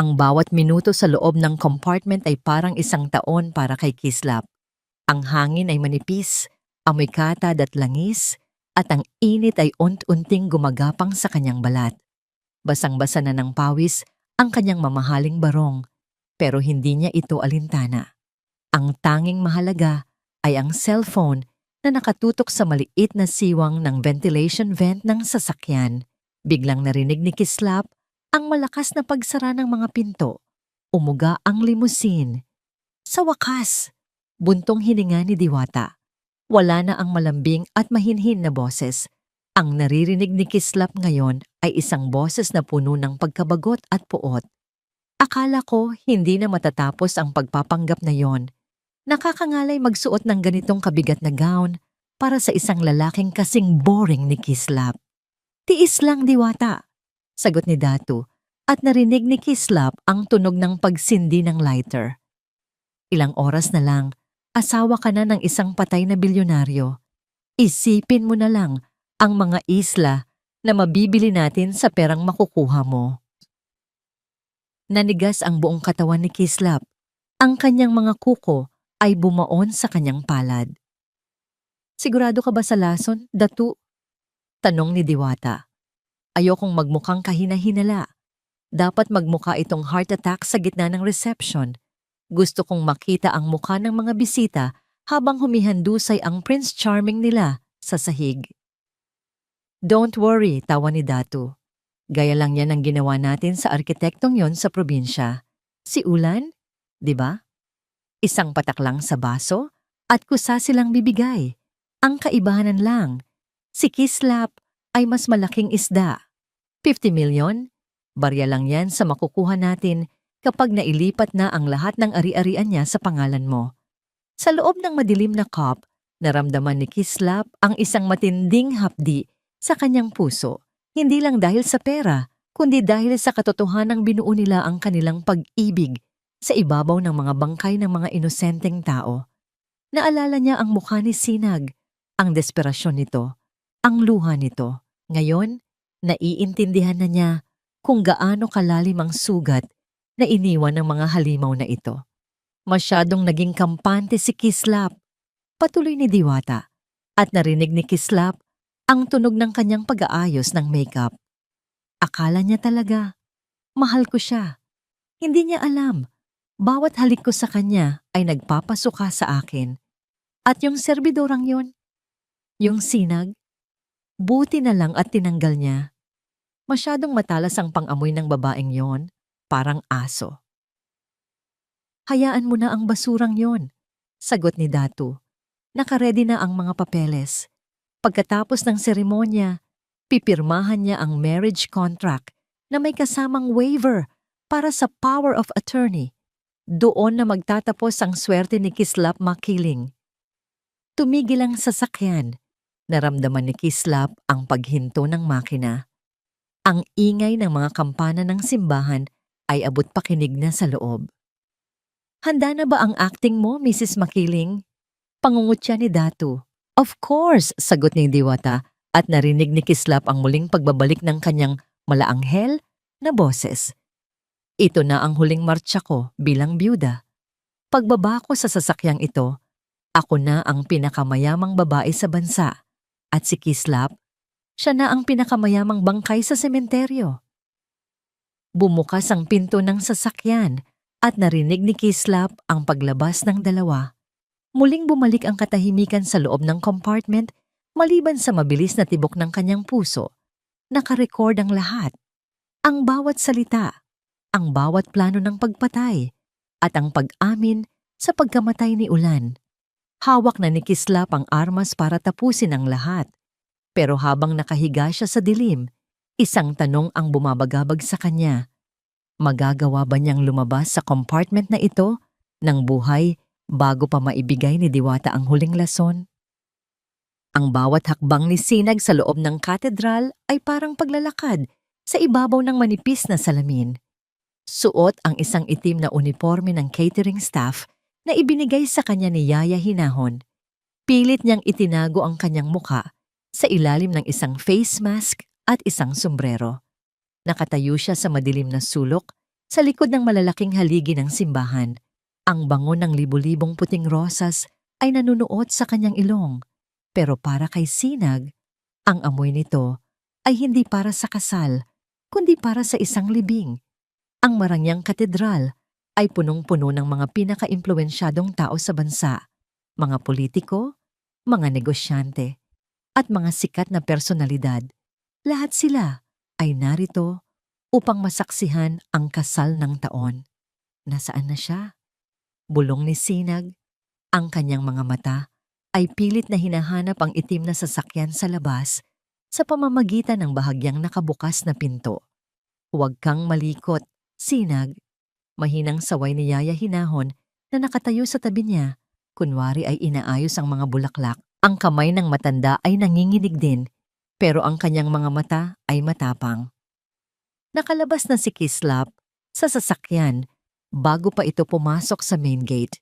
[SPEAKER 1] Ang bawat minuto sa loob ng compartment ay parang isang taon para kay Kislap. Ang hangin ay manipis, amoy katad at langis, at ang init ay unt-unting gumagapang sa kanyang balat. Basang-basa na ng pawis ang kanyang mamahaling barong, pero hindi niya ito alintana. Ang tanging mahalaga ay ang cellphone na nakatutok sa maliit na siwang ng ventilation vent ng sasakyan. Biglang narinig ni Kislap ang malakas na pagsara ng mga pinto. Umuga ang limousine. Sa wakas, buntong hininga ni Diwata. Wala na ang malambing at mahinhin na boses. Ang naririnig ni Kislap ngayon ay isang boses na puno ng pagkabagot at puot. Akala ko hindi na matatapos ang pagpapanggap na yon. Nakakangalay magsuot ng ganitong kabigat na gown para sa isang lalaking kasing boring ni Kislap. Tiis lang, Diwata, sagot ni Datu, at narinig ni Kislap ang tunog ng pagsindi ng lighter. Ilang oras na lang, asawa ka na ng isang patay na bilyonaryo. Isipin mo na lang ang mga isla na mabibili natin sa perang makukuha mo. Nanigas ang buong katawan ni Kislap. Ang kanyang mga kuko ay bumaon sa kanyang palad. Sigurado ka ba sa lason, Datu? Tanong ni Diwata. Ayokong magmukhang kahina-hinala. Dapat magmukha itong heart attack sa gitna ng reception. Gusto kong makita ang mukha ng mga bisita habang humihandusay ang Prince Charming nila sa sahig. Don't worry, tawa ni Datu. Gaya lang yan ang ginawa natin sa arkitektong yon sa probinsya. Si Ulan, di ba? Isang patak lang sa baso at kusa silang bibigay. Ang kaibahanan lang, si Kislap ay mas malaking isda. 50 million? Barya lang yan sa makukuha natin kapag nailipat na ang lahat ng ari-arian niya sa pangalan mo. Sa loob ng madilim na cup, naramdaman ni Kislap ang isang matinding hapdi sa kanyang puso, hindi lang dahil sa pera, kundi dahil sa katotohanang binuo nila ang kanilang pag-ibig sa ibabaw ng mga bangkay ng mga inosenteng tao. Naalala niya ang mukha ni Sinag, ang desperasyon nito, ang luha nito. Ngayon, naiintindihan na niya kung gaano kalalim ang sugat na iniwan ng mga halimaw na ito. Masyadong naging kampante si Kislap, patuloy ni Diwata, at narinig ni Kislap ang tunog ng kanyang pag-aayos ng makeup. Akala niya talaga, mahal ko siya. Hindi niya alam, bawat halik ko sa kanya ay nagpapasuka sa akin. At yung serbidorang yun, yung Sinag, buti na lang at tinanggal niya. Masyadong matalas ang pang-amoy ng babaeng yon, parang aso. Hayaan mo na ang basurang yon, sagot ni Datu. Nakaredy na ang mga papeles. Pagkatapos ng seremonya, pipirmahan niya ang marriage contract na may kasamang waiver para sa power of attorney. Doon na magtatapos ang swerte ni Kislap Makiling. Tumigil ang sasakyan. Naramdaman ni Kislap ang paghinto ng makina. Ang ingay ng mga kampana ng simbahan ay abot pakinig na sa loob. Handa na ba ang acting mo, Mrs. Makiling? Pangungutya ni Datu. Of course, sagot ni Diwata at narinig ni Kislap ang muling pagbabalik ng kanyang malaanghel na boses. Ito na ang huling martsa ko bilang byuda. Pagbaba ko sa sasakyang ito, ako na ang pinakamayamang babae sa bansa at si Kislap, siya na ang pinakamayamang bangkay sa sementeryo. Bumukas ang pinto ng sasakyan at narinig ni Kislap ang paglabas ng dalawa. Muling bumalik ang katahimikan sa loob ng compartment maliban sa mabilis na tibok ng kanyang puso. Nakarecord ang lahat. Ang bawat salita, ang bawat plano ng pagpatay, at ang pag-amin sa pagkamatay ni Ulan. Hawak na ni Kislap ang armas para tapusin ang lahat. Pero habang nakahiga siya sa dilim, isang tanong ang bumabagabag sa kanya. Magagawa ba niyang lumabas sa compartment na ito ng buhay bago pa maibigay ni Diwata ang huling lason? Ang bawat hakbang ni Sinag sa loob ng katedral ay parang paglalakad sa ibabaw ng manipis na salamin. Suot ang isang itim na uniforme ng catering staff na ibinigay sa kanya ni Yaya Hinahon. Pilit niyang itinago ang kanyang muka sa ilalim ng isang face mask at isang sombrero. Nakatayo siya sa madilim na sulok sa likod ng malalaking haligi ng simbahan. Ang bango ng libu-libong puting rosas ay nanunuot sa kanyang ilong. Pero para kay Sinag, ang amoy nito ay hindi para sa kasal, kundi para sa isang libing. Ang marangyang katedral ay punong-puno ng mga pinaka-impluwensyadong tao sa bansa, mga politiko, mga negosyante, at mga sikat na personalidad. Lahat sila ay narito upang masaksihan ang kasal ng taon. Nasaan na siya? Bulong ni Sinag. Ang kanyang mga mata ay pilit na hinahanap ang itim na sasakyan sa labas sa pamamagitan ng bahagyang nakabukas na pinto. Huwag kang malikot, Sinag. Mahinang saway ni Yaya Hinahon na nakatayo sa tabi niya. Kunwari ay inaayos ang mga bulaklak. Ang kamay ng matanda ay nanginginig din, pero ang kanyang mga mata ay matapang. Nakalabas na si Kislap sa sasakyan bago pa ito pumasok sa main gate.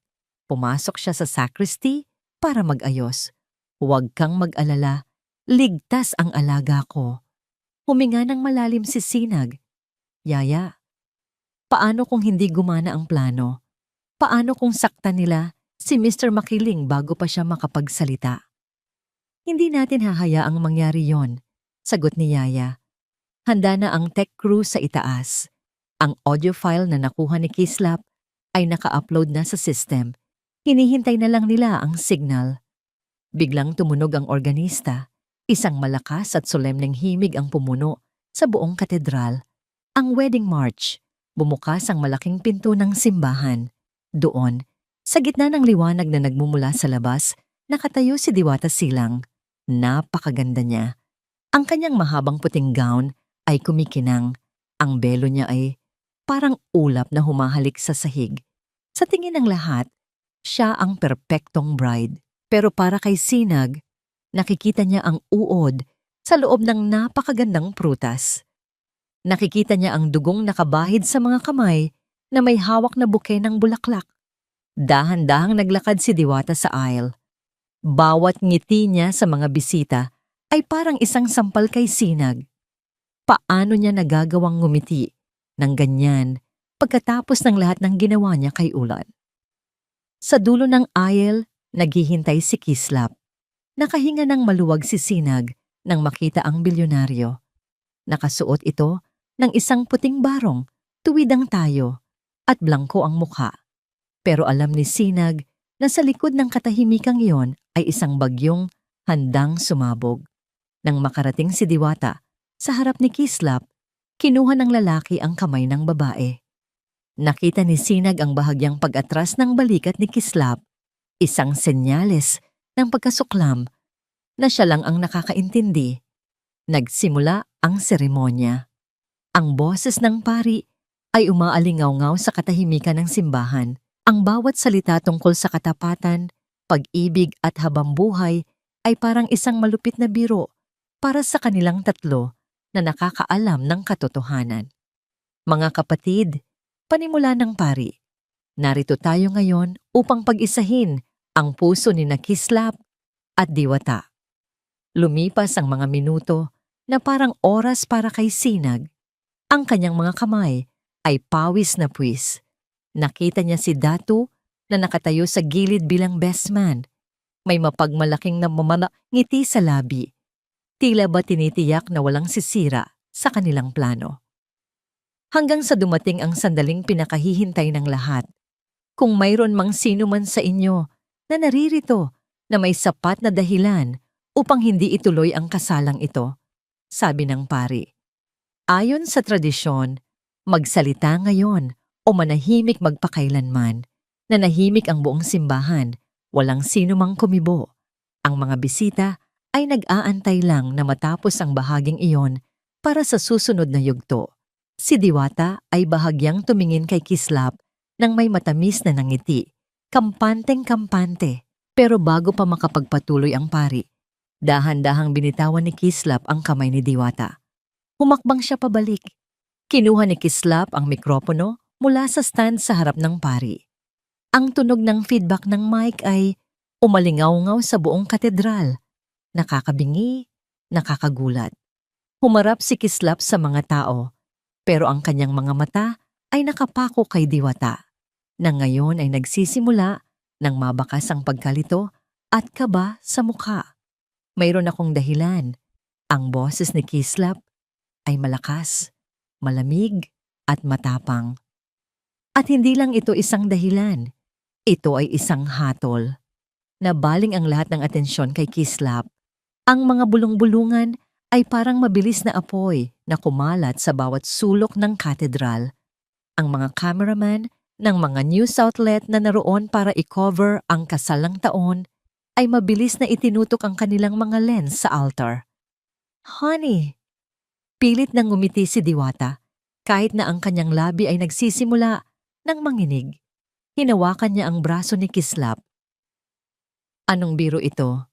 [SPEAKER 1] Pumasok siya sa sacristy para mag-ayos. Huwag kang mag-alala, ligtas ang alaga ko. Huminga ng malalim si Sinag. Yaya, paano kung hindi gumana ang plano? Paano kung sakta nila si Mr. Makiling bago pa siya makapagsalita? Hindi natin hahayaang mangyari yon, sagot ni Yaya. Handa na ang tech crew sa itaas. Ang audio file na nakuha ni Kislap ay naka-upload na sa system. Hinihintay na lang nila ang signal. Biglang tumunog ang organista. Isang malakas at solemneng himig ang pumuno sa buong katedral. Ang wedding march. Bumukas ang malaking pinto ng simbahan. Doon, sa gitna ng liwanag na nagmumula sa labas, nakatayo si Diwata Silang. Napakaganda niya. Ang kanyang mahabang puting gown ay kumikinang. Ang belo niya ay parang ulap na humahalik sa sahig. Sa tingin ng lahat, siya ang perpektong bride. Pero para kay Sinag, nakikita niya ang uod sa loob ng napakagandang prutas. Nakikita niya ang dugong nakabahid sa mga kamay na may hawak na buke ng bulaklak. Dahan-dahang naglakad si Diwata sa aisle. Bawat ngiti niya sa mga bisita ay parang isang sampal kay Sinag. Paano niya nagagawang ngumiti ng ganyan pagkatapos ng lahat ng ginawa niya kay Ulan? Sa dulo ng aisle, naghihintay si Kislap. Nakahinga ng maluwag si Sinag nang makita ang bilyonaryo. Nakasuot ito ng isang puting barong, tuwid ang tayo, at blangko ang mukha. Pero alam ni Sinag na sa likod ng katahimikang iyon ay isang bagyong handang sumabog. Nang makarating si Diwata sa harap ni Kislap, kinuha ng lalaki ang kamay ng babae. Nakita ni Sinag ang bahagyang pag-atras ng balikat ni Kislap, isang senyales ng pagkasuklam na siya lang ang nakakaintindi. Nagsimula ang seremonya. Ang boses ng pari ay umaalingaw-ngaw sa katahimikan ng simbahan. Ang bawat salita tungkol sa katapatan, pag-ibig at habambuhay ay parang isang malupit na biro para sa kanilang tatlo na nakakaalam ng katotohanan. Mga kapatid, panimula ng pari, narito tayo ngayon upang pag-isahin ang puso ni Kislap at Diwata. Lumipas ang mga minuto na parang oras para kay Sinag. Ang kanyang mga kamay ay pawis na puwis. Nakita niya si Datu na nakatayo sa gilid bilang best man. May mapagmalaking ngiti sa labi. Tila ba tinitiyak na walang sisira sa kanilang plano. Hanggang sa dumating ang sandaling pinakahihintay ng lahat. Kung mayroon mang sino man sa inyo na naririto na may sapat na dahilan upang hindi ituloy ang kasalang ito, sabi ng pari. Ayon sa tradisyon, magsalita ngayon o manahimik magpakailanman. Nanahimik ang buong simbahan, walang sino mang kumibo. Ang mga bisita ay nag-aantay lang na matapos ang bahaging iyon para sa susunod na yugto. Si Diwata ay bahagyang tumingin kay Kislap nang may matamis na nangiti. Kampanteng-kampante. Pero bago pa makapagpatuloy ang pari, dahan-dahang binitawan ni Kislap ang kamay ni Diwata. Humakbang siya pabalik. Kinuha ni Kislap ang mikropono mula sa stand sa harap ng pari. Ang tunog ng feedback ng mic ay umalingaw-ngaw sa buong katedral. Nakakabingi, nakakagulat. Humarap si Kislap sa mga tao, pero ang kanyang mga mata ay nakapako kay Diwata, na ngayon ay nagsisimula nang mabakas ang pagkalito at kaba sa mukha. Mayroon akong dahilan. Ang boses ni Kislap ay malakas, malamig at matapang. At hindi lang ito isang dahilan. Ito ay isang hatol. Nabaling ang lahat ng atensyon kay Kislap. Ang mga bulong-bulungan ay parang mabilis na apoy na kumalat sa bawat sulok ng katedral. Ang mga cameraman ng mga news outlet na naroon para i-cover ang kasal ng taon ay mabilis na itinutok ang kanilang mga lens sa altar. Honey! Pilit nang ngumiti si Diwata kahit na ang kanyang labi ay nagsisimula ng manginig. Hinawakan niya ang braso ni Kislap. Anong biro ito?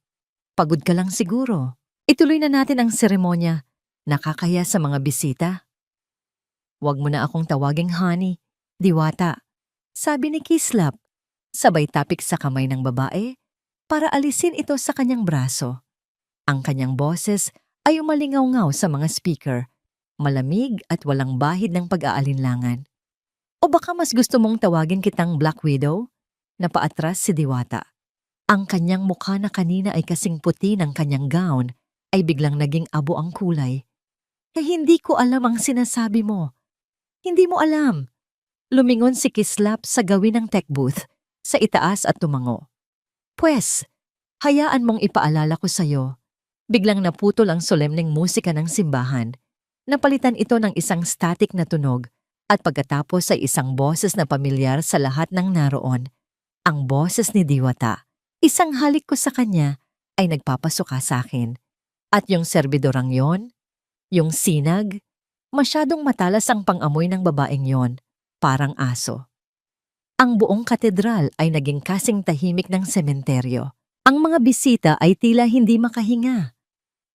[SPEAKER 1] Pagod ka lang siguro. Ituloy na natin ang seremonya. Nakakaya sa mga bisita. Huwag mo na akong tawaging honey, Diwata, sabi ni Kislap, sabay tapik sa kamay ng babae para alisin ito sa kanyang braso. Ang kanyang boses ay umalingaw-ngaw sa mga speaker, malamig at walang bahid ng pag-aalinlangan. O baka mas gusto mong tawagin kitang Black Widow? Napaatras si Diwata. Ang kanyang mukha na kanina ay kasing puti ng kanyang gown ay biglang naging abo ang kulay. Hindi ko alam ang sinasabi mo. Hindi mo alam. Lumingon si Kislap sa gawin ng tech booth, sa itaas at tumango. Pwes, hayaan mong ipaalala ko sa'yo. Biglang naputol ang solemneng musika ng simbahan. Napalitan ito ng isang static na tunog at pagkatapos ay isang boses na pamilyar sa lahat ng naroon. Ang boses ni Diwata. Isang halik ko sa kanya ay nagpapasuka sa akin. At yung serbidorang yon, yung Sinag, masyadong matalas ang pang-amoy ng babaeng yon. Parang aso. Ang buong katedral ay naging kasing tahimik ng sementeryo. Ang mga bisita ay tila hindi makahinga.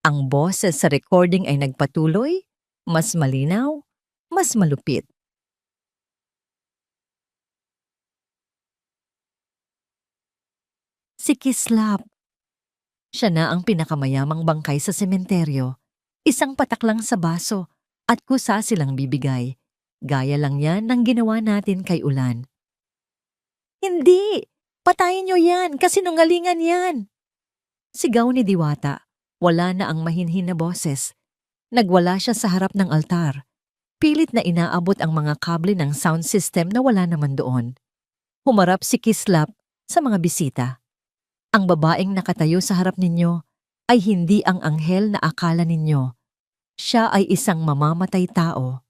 [SPEAKER 1] Ang boses sa recording ay nagpatuloy, mas malinaw, mas malupit. Si Kislap, siya na ang pinakamayamang bangkay sa sementeryo. Isang patak lang sa baso at kusa silang bibigay. Gaya lang yan ng ginawa natin kay Ulan. Hindi! Patayin niyo yan! Kasinungalingan yan! Sigaw ni Diwata. Wala na ang mahinhin na boses. Nagwala siya sa harap ng altar. Pilit na inaabot ang mga kable ng sound system na wala naman doon. Humarap si Kislap sa mga bisita. Ang babaeng nakatayo sa harap ninyo ay hindi ang anghel na akala ninyo. Siya ay isang mamamatay tao.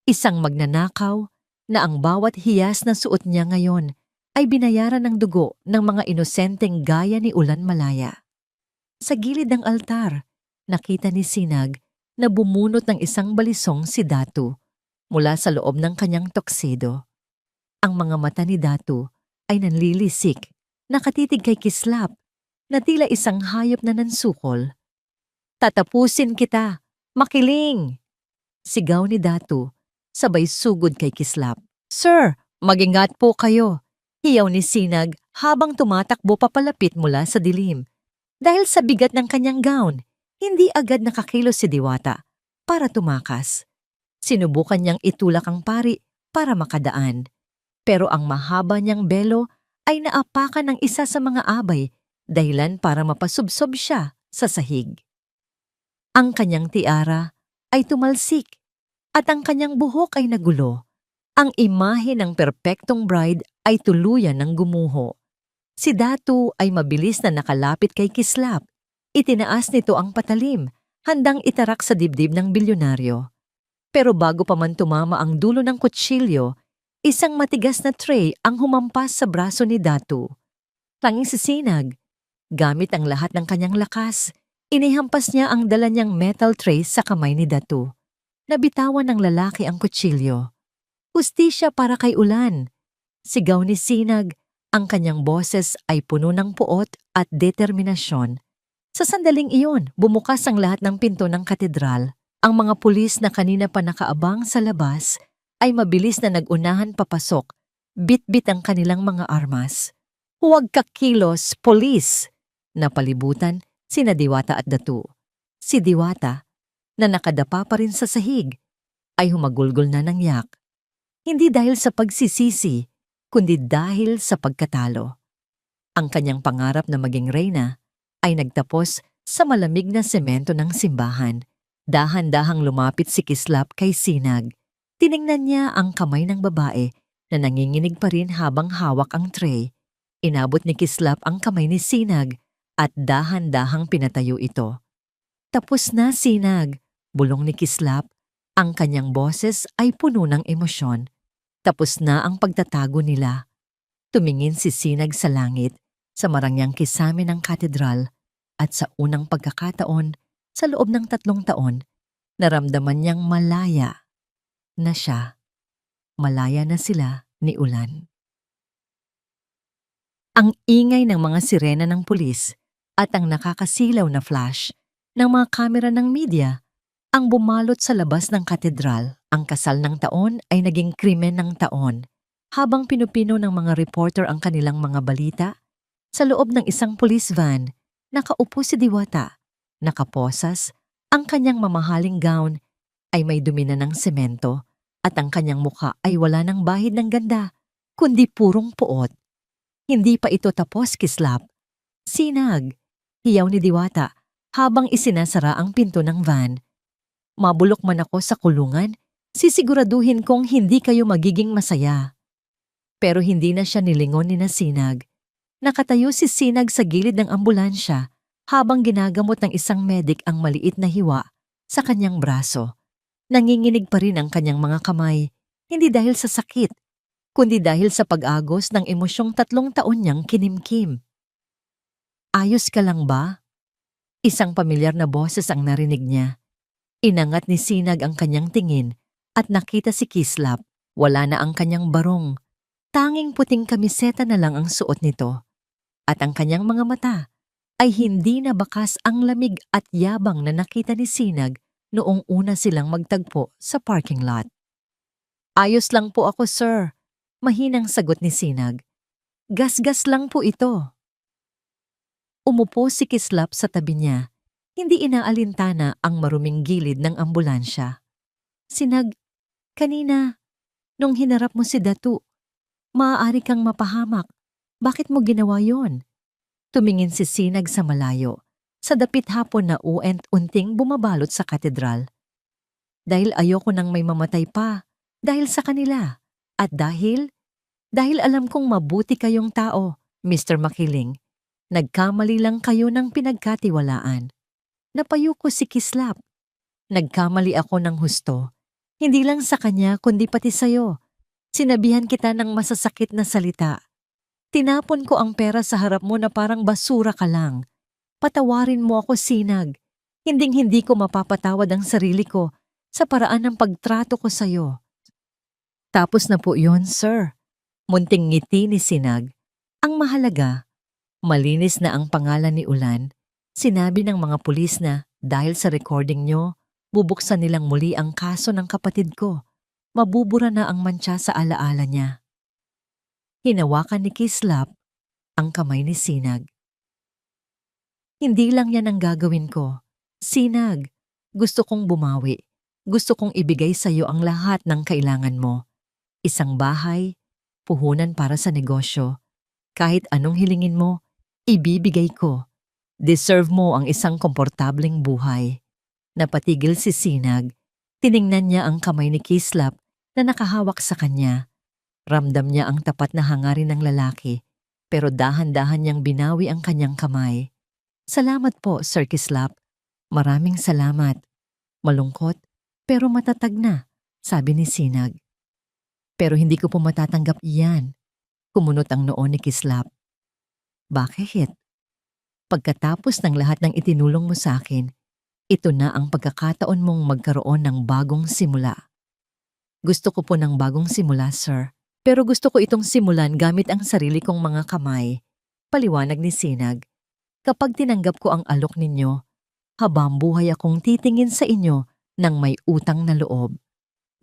[SPEAKER 1] Isang magnanakaw na ang bawat hiyas na suot niya ngayon ay binayaran ng dugo ng mga inosenteng gaya ni Ulan Malaya. Sa gilid ng altar, nakita ni Sinag na bumunot ng isang balisong si Datu mula sa loob ng kanyang tuxedo. Ang mga mata ni Datu ay nanlilisik, nakatitig kay Kislap na tila isang hayop na nansukol. Tatapusin kita! Makiling! Sigaw ni Datu, sabay sugod kay Kislap. Sir, mag-ingat po kayo! Hiyaw ni Sinag habang tumatakbo papalapit mula sa dilim. Dahil sa bigat ng kanyang gown, hindi agad nakakilos si Diwata para tumakas. Sinubukan niyang itulak ang pari para makadaan. Pero ang mahaba niyang belo ay naapakan ng isa sa mga abay, dahilan para mapasubsob siya sa sahig. Ang kanyang tiara ay tumalsik at ang kanyang buhok ay nagulo. Ang imahe ng perpektong bride ay tuluyan ng gumuho. Si Datu ay mabilis na nakalapit kay Kislap. Itinaas nito ang patalim, handang itarak sa dibdib ng bilyonaryo. Pero bago pa man tumama ang dulo ng kutsilyo, isang matigas na tray ang humampas sa braso ni Datu. Tanging si Sinag, gamit ang lahat ng kanyang lakas, inihampas niya ang dala niyang metal tray sa kamay ni Datu. Nabitawan ng lalaki ang kutsilyo. Hustisya para kay Ulan. Sigaw ni Sinag, ang kanyang boses ay puno ng puot at determinasyon. Sa sandaling iyon, bumukas ang lahat ng pinto ng katedral. Ang mga pulis na kanina pa nakaabang sa labas ay mabilis na nagunahan papasok, bit-bit ang kanilang mga armas. Huwag kakilos, polis! Napalibutan sina Diwata at Datu. Si Diwata, na nakadapa pa rin sa sahig, ay humagulgol na ng yak. Hindi dahil sa pagsisisi, kundi dahil sa pagkatalo. Ang kanyang pangarap na maging reyna ay nagtapos sa malamig na semento ng simbahan. Dahan-dahang lumapit si Kislap kay Sinag. Tiningnan niya ang kamay ng babae na nanginginig pa rin habang hawak ang tray. Inabot ni Kislap ang kamay ni Sinag at dahan-dahang pinatayo ito. Tapos na, Sinag, bulong ni Kislap. Ang kanyang boses ay puno ng emosyon. Tapos na ang pagtatago nila. Tumingin si Sinag sa langit, sa marangyang kisame ng katedral, at sa unang pagkakataon, sa loob ng 3 taon, naramdaman niyang malaya na siya. Malaya na sila ni Ulan. Ang ingay ng mga sirena ng pulis at ang nakakasilaw na flash ng mga kamera ng media ang bumalot sa labas ng katedral. Ang kasal ng taon ay naging krimen ng taon. Habang pinupino ng mga reporter ang kanilang mga balita, sa loob ng isang police van, nakaupo si Diwata. Nakaposas, ang kanyang mamahaling gown ay may dumi na ng semento at ang kanyang mukha ay wala ng bahid ng ganda, kundi purong puot. Hindi pa ito tapos, Kislap. Sinag, hiyaw ni Diwata habang isinasara ang pinto ng van. Mabulok man ako sa kulungan, sisiguraduhin kong hindi kayo magiging masaya. Pero hindi na siya nilingon ni na Sinag. Nakatayo si Sinag sa gilid ng ambulansya habang ginagamot ng isang medik ang maliit na hiwa sa kanyang braso. Nanginginig pa rin ang kanyang mga kamay, hindi dahil sa sakit, kundi dahil sa pag-agos ng emosyong 3 taon niyang kinimkim. Ayos ka lang ba? Isang pamilyar na boses ang narinig niya. Inangat ni Sinag ang kanyang tingin at nakita si Kislap. Wala na ang kanyang barong. Tanging puting kamiseta na lang ang suot nito. At ang kanyang mga mata ay hindi na bakas ang lamig at yabang na nakita ni Sinag noong una silang magtagpo sa parking lot. Ayos lang po ako, sir. Mahinang sagot ni Sinag. Gasgas lang po ito. Umupo si Kislap sa tabi niya. Hindi inaalintana ang maruming gilid ng ambulansya. Sinag, kanina, nung hinarap mo si Datu, maaari kang mapahamak. Bakit mo ginawa yon? Tumingin si Sinag sa malayo, sa dapit hapon na unting bumabalot sa katedral. Dahil ayoko nang may mamatay pa, dahil sa kanila. At dahil alam kong mabuti kayong tao, Mr. Makiling. Nagkamali lang kayo ng pinagkatiwalaan. Napayo ko si Kislap. Nagkamali ako ng husto. Hindi lang sa kanya kundi pati sayo. Sinabihan kita ng masasakit na salita. Tinapon ko ang pera sa harap mo na parang basura ka lang. Patawarin mo ako, Sinag. Hinding-hindi ko mapapatawad ang sarili ko sa paraan ng pagtrato ko sayo. Tapos na po yon, sir. Munting ngiti ni Sinag. Ang mahalaga, malinis na ang pangalan ni Ulan. Sinabi ng mga pulis na dahil sa recording nyo, bubuksan nilang muli ang kaso ng kapatid ko. Mabubura na ang mantsa sa alaala niya. Hinawakan ni Kislap ang kamay ni Sinag. Hindi lang yan ang gagawin ko. Sinag, gusto kong bumawi. Gusto kong ibigay sa iyo ang lahat ng kailangan mo. Isang bahay, puhunan para sa negosyo. Kahit anong hilingin mo, ibibigay ko. Deserve mo ang isang komportableng buhay. Napatigil si Sinag. Tiningnan niya ang kamay ni Kislap na nakahawak sa kanya. Ramdam niya ang tapat na hangarin ng lalaki, pero dahan-dahan niyang binawi ang kanyang kamay. Salamat po, Sir Kislap. Maraming salamat. Malungkot, pero matatag na, sabi ni Sinag. Pero hindi ko po matatanggap iyan. Kumunot ang noo ni Kislap. Bakit? Pagkatapos ng lahat ng itinulong mo sa akin, ito na ang pagkakataon mong magkaroon ng bagong simula. Gusto ko po ng bagong simula, sir. Pero gusto ko itong simulan gamit ang sarili kong mga kamay. Paliwanag ni Sinag. Kapag tinanggap ko ang alok ninyo, habang buhay akong titingin sa inyo ng may utang na loob.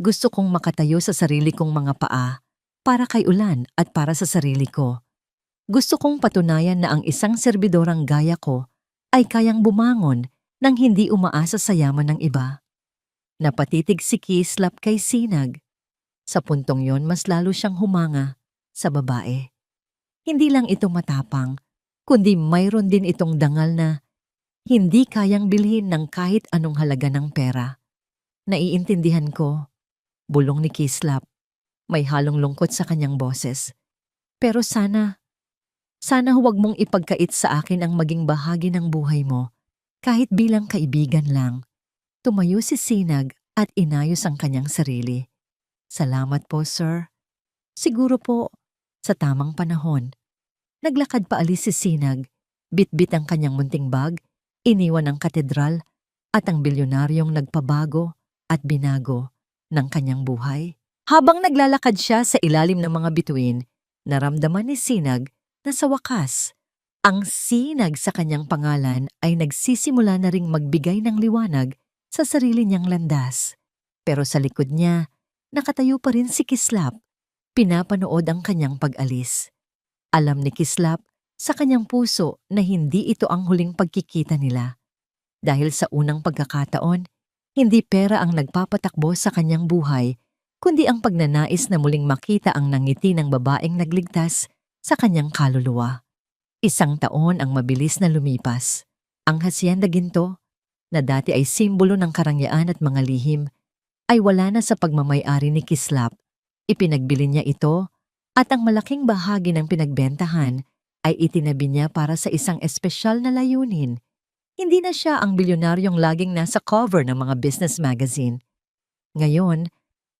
[SPEAKER 1] Gusto kong makatayo sa sarili kong mga paa, para kay Ulan at para sa sarili ko. Gusto kong patunayan na ang isang serbidorang gaya ko ay kayang bumangon nang hindi umaasa sa yaman ng iba. Napatitig si Kislap kay Sinag. Sa puntong yon mas lalo siyang humanga sa babae. Hindi lang ito matapang, kundi mayroon din itong dangal na hindi kayang bilhin ng kahit anong halaga ng pera. Naiintindihan ko, bulong ni Kislap. May halong lungkot sa kanyang boses. Pero sana huwag mong ipagkait sa akin ang maging bahagi ng buhay mo, kahit bilang kaibigan lang. Tumayo si Sinag at inayos ang kanyang sarili. Salamat po, sir. Siguro po, sa tamang panahon. Naglakad paalis si Sinag, bitbit ang kanyang munting bag, iniwan ang katedral at ang bilyonaryong nagpabago at binago ng kanyang buhay. Habang naglalakad siya sa ilalim ng mga bituin, naramdaman ni Sinag na sa wakas, ang Sinag sa kanyang pangalan ay nagsisimula na ring magbigay ng liwanag sa sarili niyang landas. Pero sa likod niya, nakatayo pa rin si Kislap, pinapanood ang kanyang pag-alis. Alam ni Kislap sa kanyang puso na hindi ito ang huling pagkikita nila. Dahil sa unang pagkakataon, hindi pera ang nagpapatakbo sa kanyang buhay, kundi ang pagnanais na muling makita ang nangiti ng babaeng nagligtas sa kanyang kaluluwa. 1 taon ang mabilis na lumipas. Ang hasyenda ginto, na dati ay simbolo ng karangyaan at mga lihim, ay wala na sa pagmamay-ari ni Kislap. Ipinagbili niya ito at ang malaking bahagi ng pinagbentahan ay itinabi niya para sa isang espesyal na layunin. Hindi na siya ang bilyonaryong laging nasa cover ng mga business magazine. Ngayon,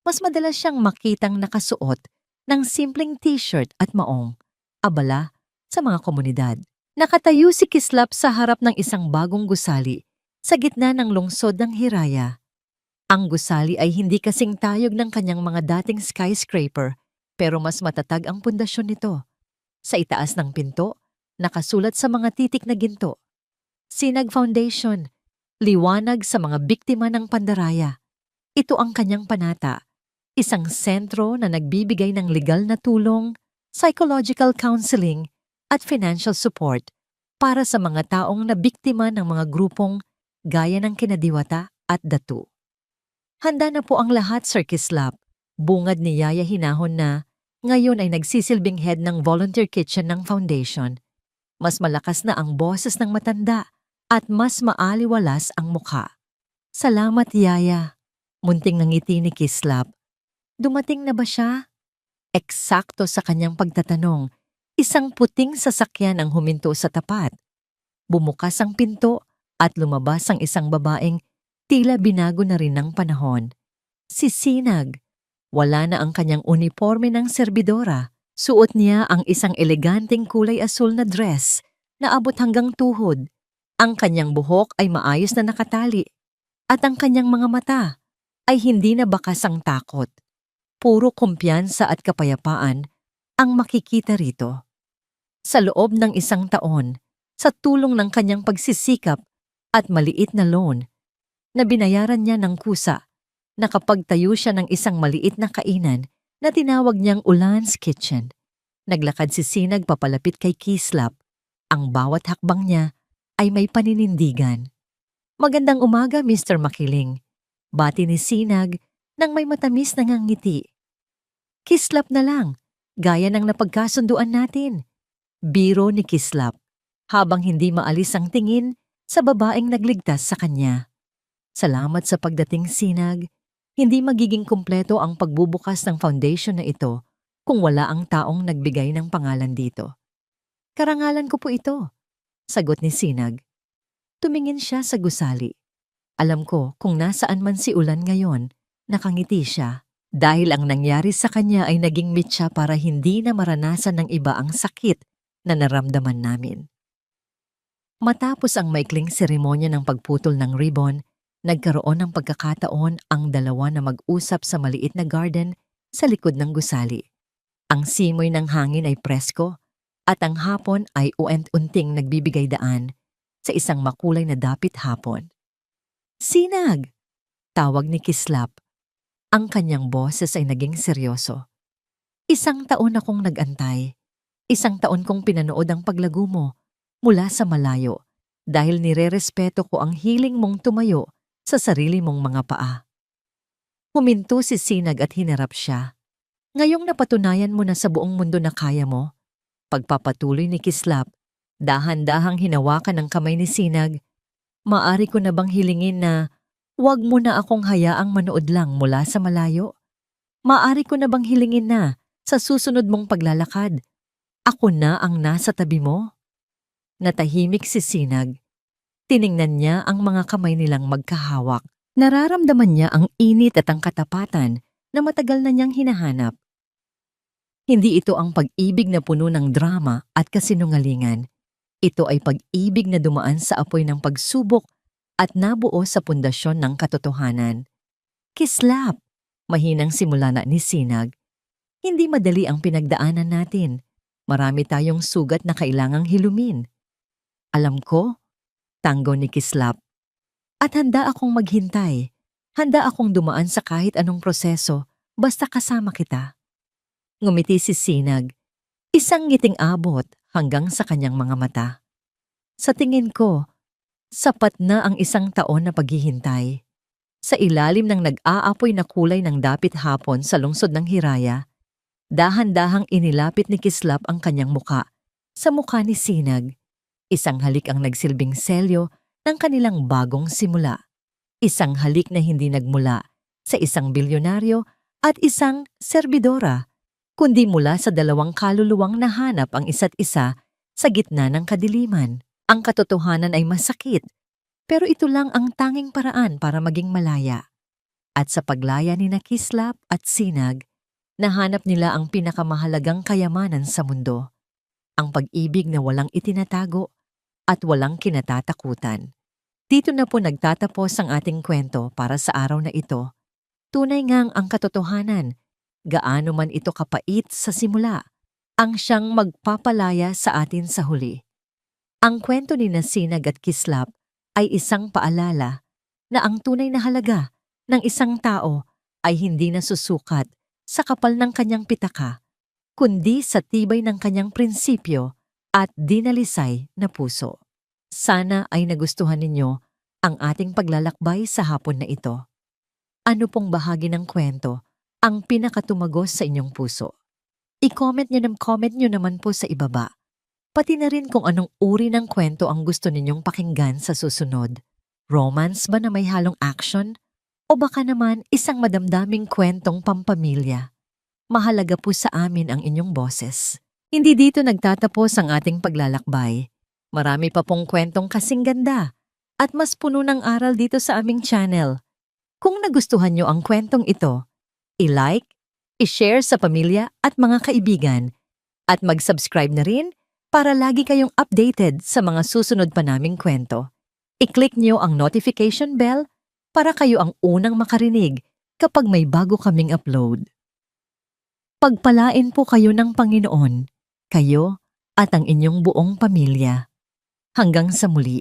[SPEAKER 1] mas madalas siyang makitang nakasuot ng simpleng t-shirt at maong, abala sa mga komunidad. Nakatayo si Kislap sa harap ng isang bagong gusali sa gitna ng lungsod ng Hiraya. Ang gusali ay hindi kasing tayog ng kanyang mga dating skyscraper, pero mas matatag ang pundasyon nito. Sa itaas ng pinto, nakasulat sa mga titik na ginto, Sinag Foundation, liwanag sa mga biktima ng pandaraya. Ito ang kanyang panata, isang sentro na nagbibigay ng legal na tulong, psychological counseling, at financial support para sa mga taong nabiktima ng mga grupong gaya ng Kinadiwata at Datu. Handa na po ang lahat, Sir Kislap. Bungad ni Yaya Hinahon na ngayon ay nagsisilbing head ng volunteer kitchen ng foundation. Mas malakas na ang boses ng matanda at mas maaliwalas ang mukha. Salamat, Yaya. Munting nangiti ni Kislap. Dumating na ba siya? Eksakto sa kanyang pagtatanong, isang puting sasakyan ang huminto sa tapat. Bumukas ang pinto at lumabas ang isang babaeng tila binago na rin ng panahon. Si Sinag. Wala na ang kanyang uniforme ng serbidora. Suot niya ang isang eleganteng kulay asul na dress na abot hanggang tuhod. Ang kanyang buhok ay maayos na nakatali at ang kanyang mga mata ay hindi na bakas ang takot. Puro kumpiyansa at kapayapaan ang makikita rito. Sa loob ng isang taon, sa tulong ng kanyang pagsisikap at maliit na loan, na binayaran niya ng kusa, nakapagtayo siya ng isang maliit na kainan na tinawag niyang Ulan's Kitchen. Naglakad si Sinag papalapit kay Kislap. Ang bawat hakbang niya ay may paninindigan. Magandang umaga, Mr. Makiling. Bati ni Sinag nang may matamis na ngiti. Kislap na lang, gaya ng napagkasunduan natin. Biro ni Kislap, habang hindi maalis ang tingin sa babaeng nagligtas sa kanya. Salamat sa pagdating, Sinag. Hindi magiging kumpleto ang pagbubukas ng foundation na ito kung wala ang taong nagbigay ng pangalan dito. Karangalan ko po ito, sagot ni Sinag. Tumingin siya sa gusali. Alam ko kung nasaan man si Ulan ngayon, nakangiti siya dahil ang nangyari sa kanya ay naging mitya para hindi na maranasan ng iba ang sakit na naramdaman namin. Matapos ang maikling seremonya ng pagputol ng ribbon, nagkaroon ng pagkakataon ang dalawa na mag-usap sa maliit na garden sa likod ng gusali. Ang simoy ng hangin ay presko at ang hapon ay uent-unting nagbibigay daan sa isang makulay na dapit hapon. Sinag! Tawag ni Kislap. Ang kanyang boses ay naging seryoso. Isang taon akong nag-antay. Isang taon kong pinanood ang paglago mo mula sa malayo dahil nirerespeto ko ang hiling mong tumayo sa sarili mong mga paa. Huminto si Sinag at hinarap siya. Ngayong napatunayan mo na sa buong mundo na kaya mo, pagpapatuloy ni Kislap, dahan-dahang hinawakan ng kamay ni Sinag, maari ko na bang hilingin na huwag mo na akong hayaang manood lang mula sa malayo? Maari ko na bang hilingin na sa susunod mong paglalakad, ako na ang nasa tabi mo? Natahimik si Sinag. Tiningnan niya ang mga kamay nilang magkahawak. Nararamdaman niya ang init at ang katapatan na matagal na niyang hinahanap. Hindi ito ang pag-ibig na puno ng drama at kasinungalingan. Ito ay pag-ibig na dumaan sa apoy ng pagsubok at nabuo sa pundasyon ng katotohanan. Kislap! Mahinang simula na ni Sinag. Hindi madali ang pinagdaanan natin. Marami tayong sugat na kailangang hilumin. Alam ko, tanggo ni Kislap. At handa akong maghintay. Handa akong dumaan sa kahit anong proseso basta kasama kita. Ngumiti si Sinag. Isang ngiting abot hanggang sa kanyang mga mata. Sa tingin ko, sapat na ang isang taon na paghihintay. Sa ilalim ng nag-aapoy na kulay ng dapit hapon sa lungsod ng Hiraya, dahan-dahang inilapit ni Kislap ang kanyang muka sa mukha ni Sinag. Isang halik ang nagsilbing selyo ng kanilang bagong simula. Isang halik na hindi nagmula sa isang bilyonaryo at isang serbidora, kundi mula sa dalawang kaluluwang nahanap ang isa't isa sa gitna ng kadiliman. Ang katotohanan ay masakit, pero ito lang ang tanging paraan para maging malaya. At sa paglaya ni Kislap at Sinag, nahanap nila ang pinakamahalagang kayamanan sa mundo. Ang pag-ibig na walang itinatago at walang kinatatakutan. Dito na po nagtatapos ang ating kwento para sa araw na ito. Tunay ngang ang katotohanan, gaano man ito kapait sa simula, ang siyang magpapalaya sa atin sa huli. Ang kwento ni Sinag at Kislap ay isang paalala na ang tunay na halaga ng isang tao ay hindi nasusukat sa kapal ng kanyang pitaka, kundi sa tibay ng kanyang prinsipyo at dinalisay na puso. Sana ay nagustuhan ninyo ang ating paglalakbay sa hapon na ito. Ano pong bahagi ng kwento ang pinakatumagos sa inyong puso? I-comment nyo naman po sa ibaba. Pati na rin kung anong uri ng kwento ang gusto ninyong pakinggan sa susunod. Romance ba na may halong action? O baka naman isang madamdaming kwentong pampamilya? Mahalaga po sa amin ang inyong boses. Hindi dito nagtatapos ang ating paglalakbay. Marami pa pong kwentong kasing ganda at mas puno ng aral dito sa aming channel. Kung nagustuhan nyo ang kwentong ito, i-like, i-share sa pamilya at mga kaibigan, at mag-subscribe na rin para lagi kayong updated sa mga susunod pa naming kwento. I-click nyo ang notification bell para kayo ang unang makarinig kapag may bago kaming upload. Pagpalain po kayo ng Panginoon, kayo at ang inyong buong pamilya. Hanggang sa muli.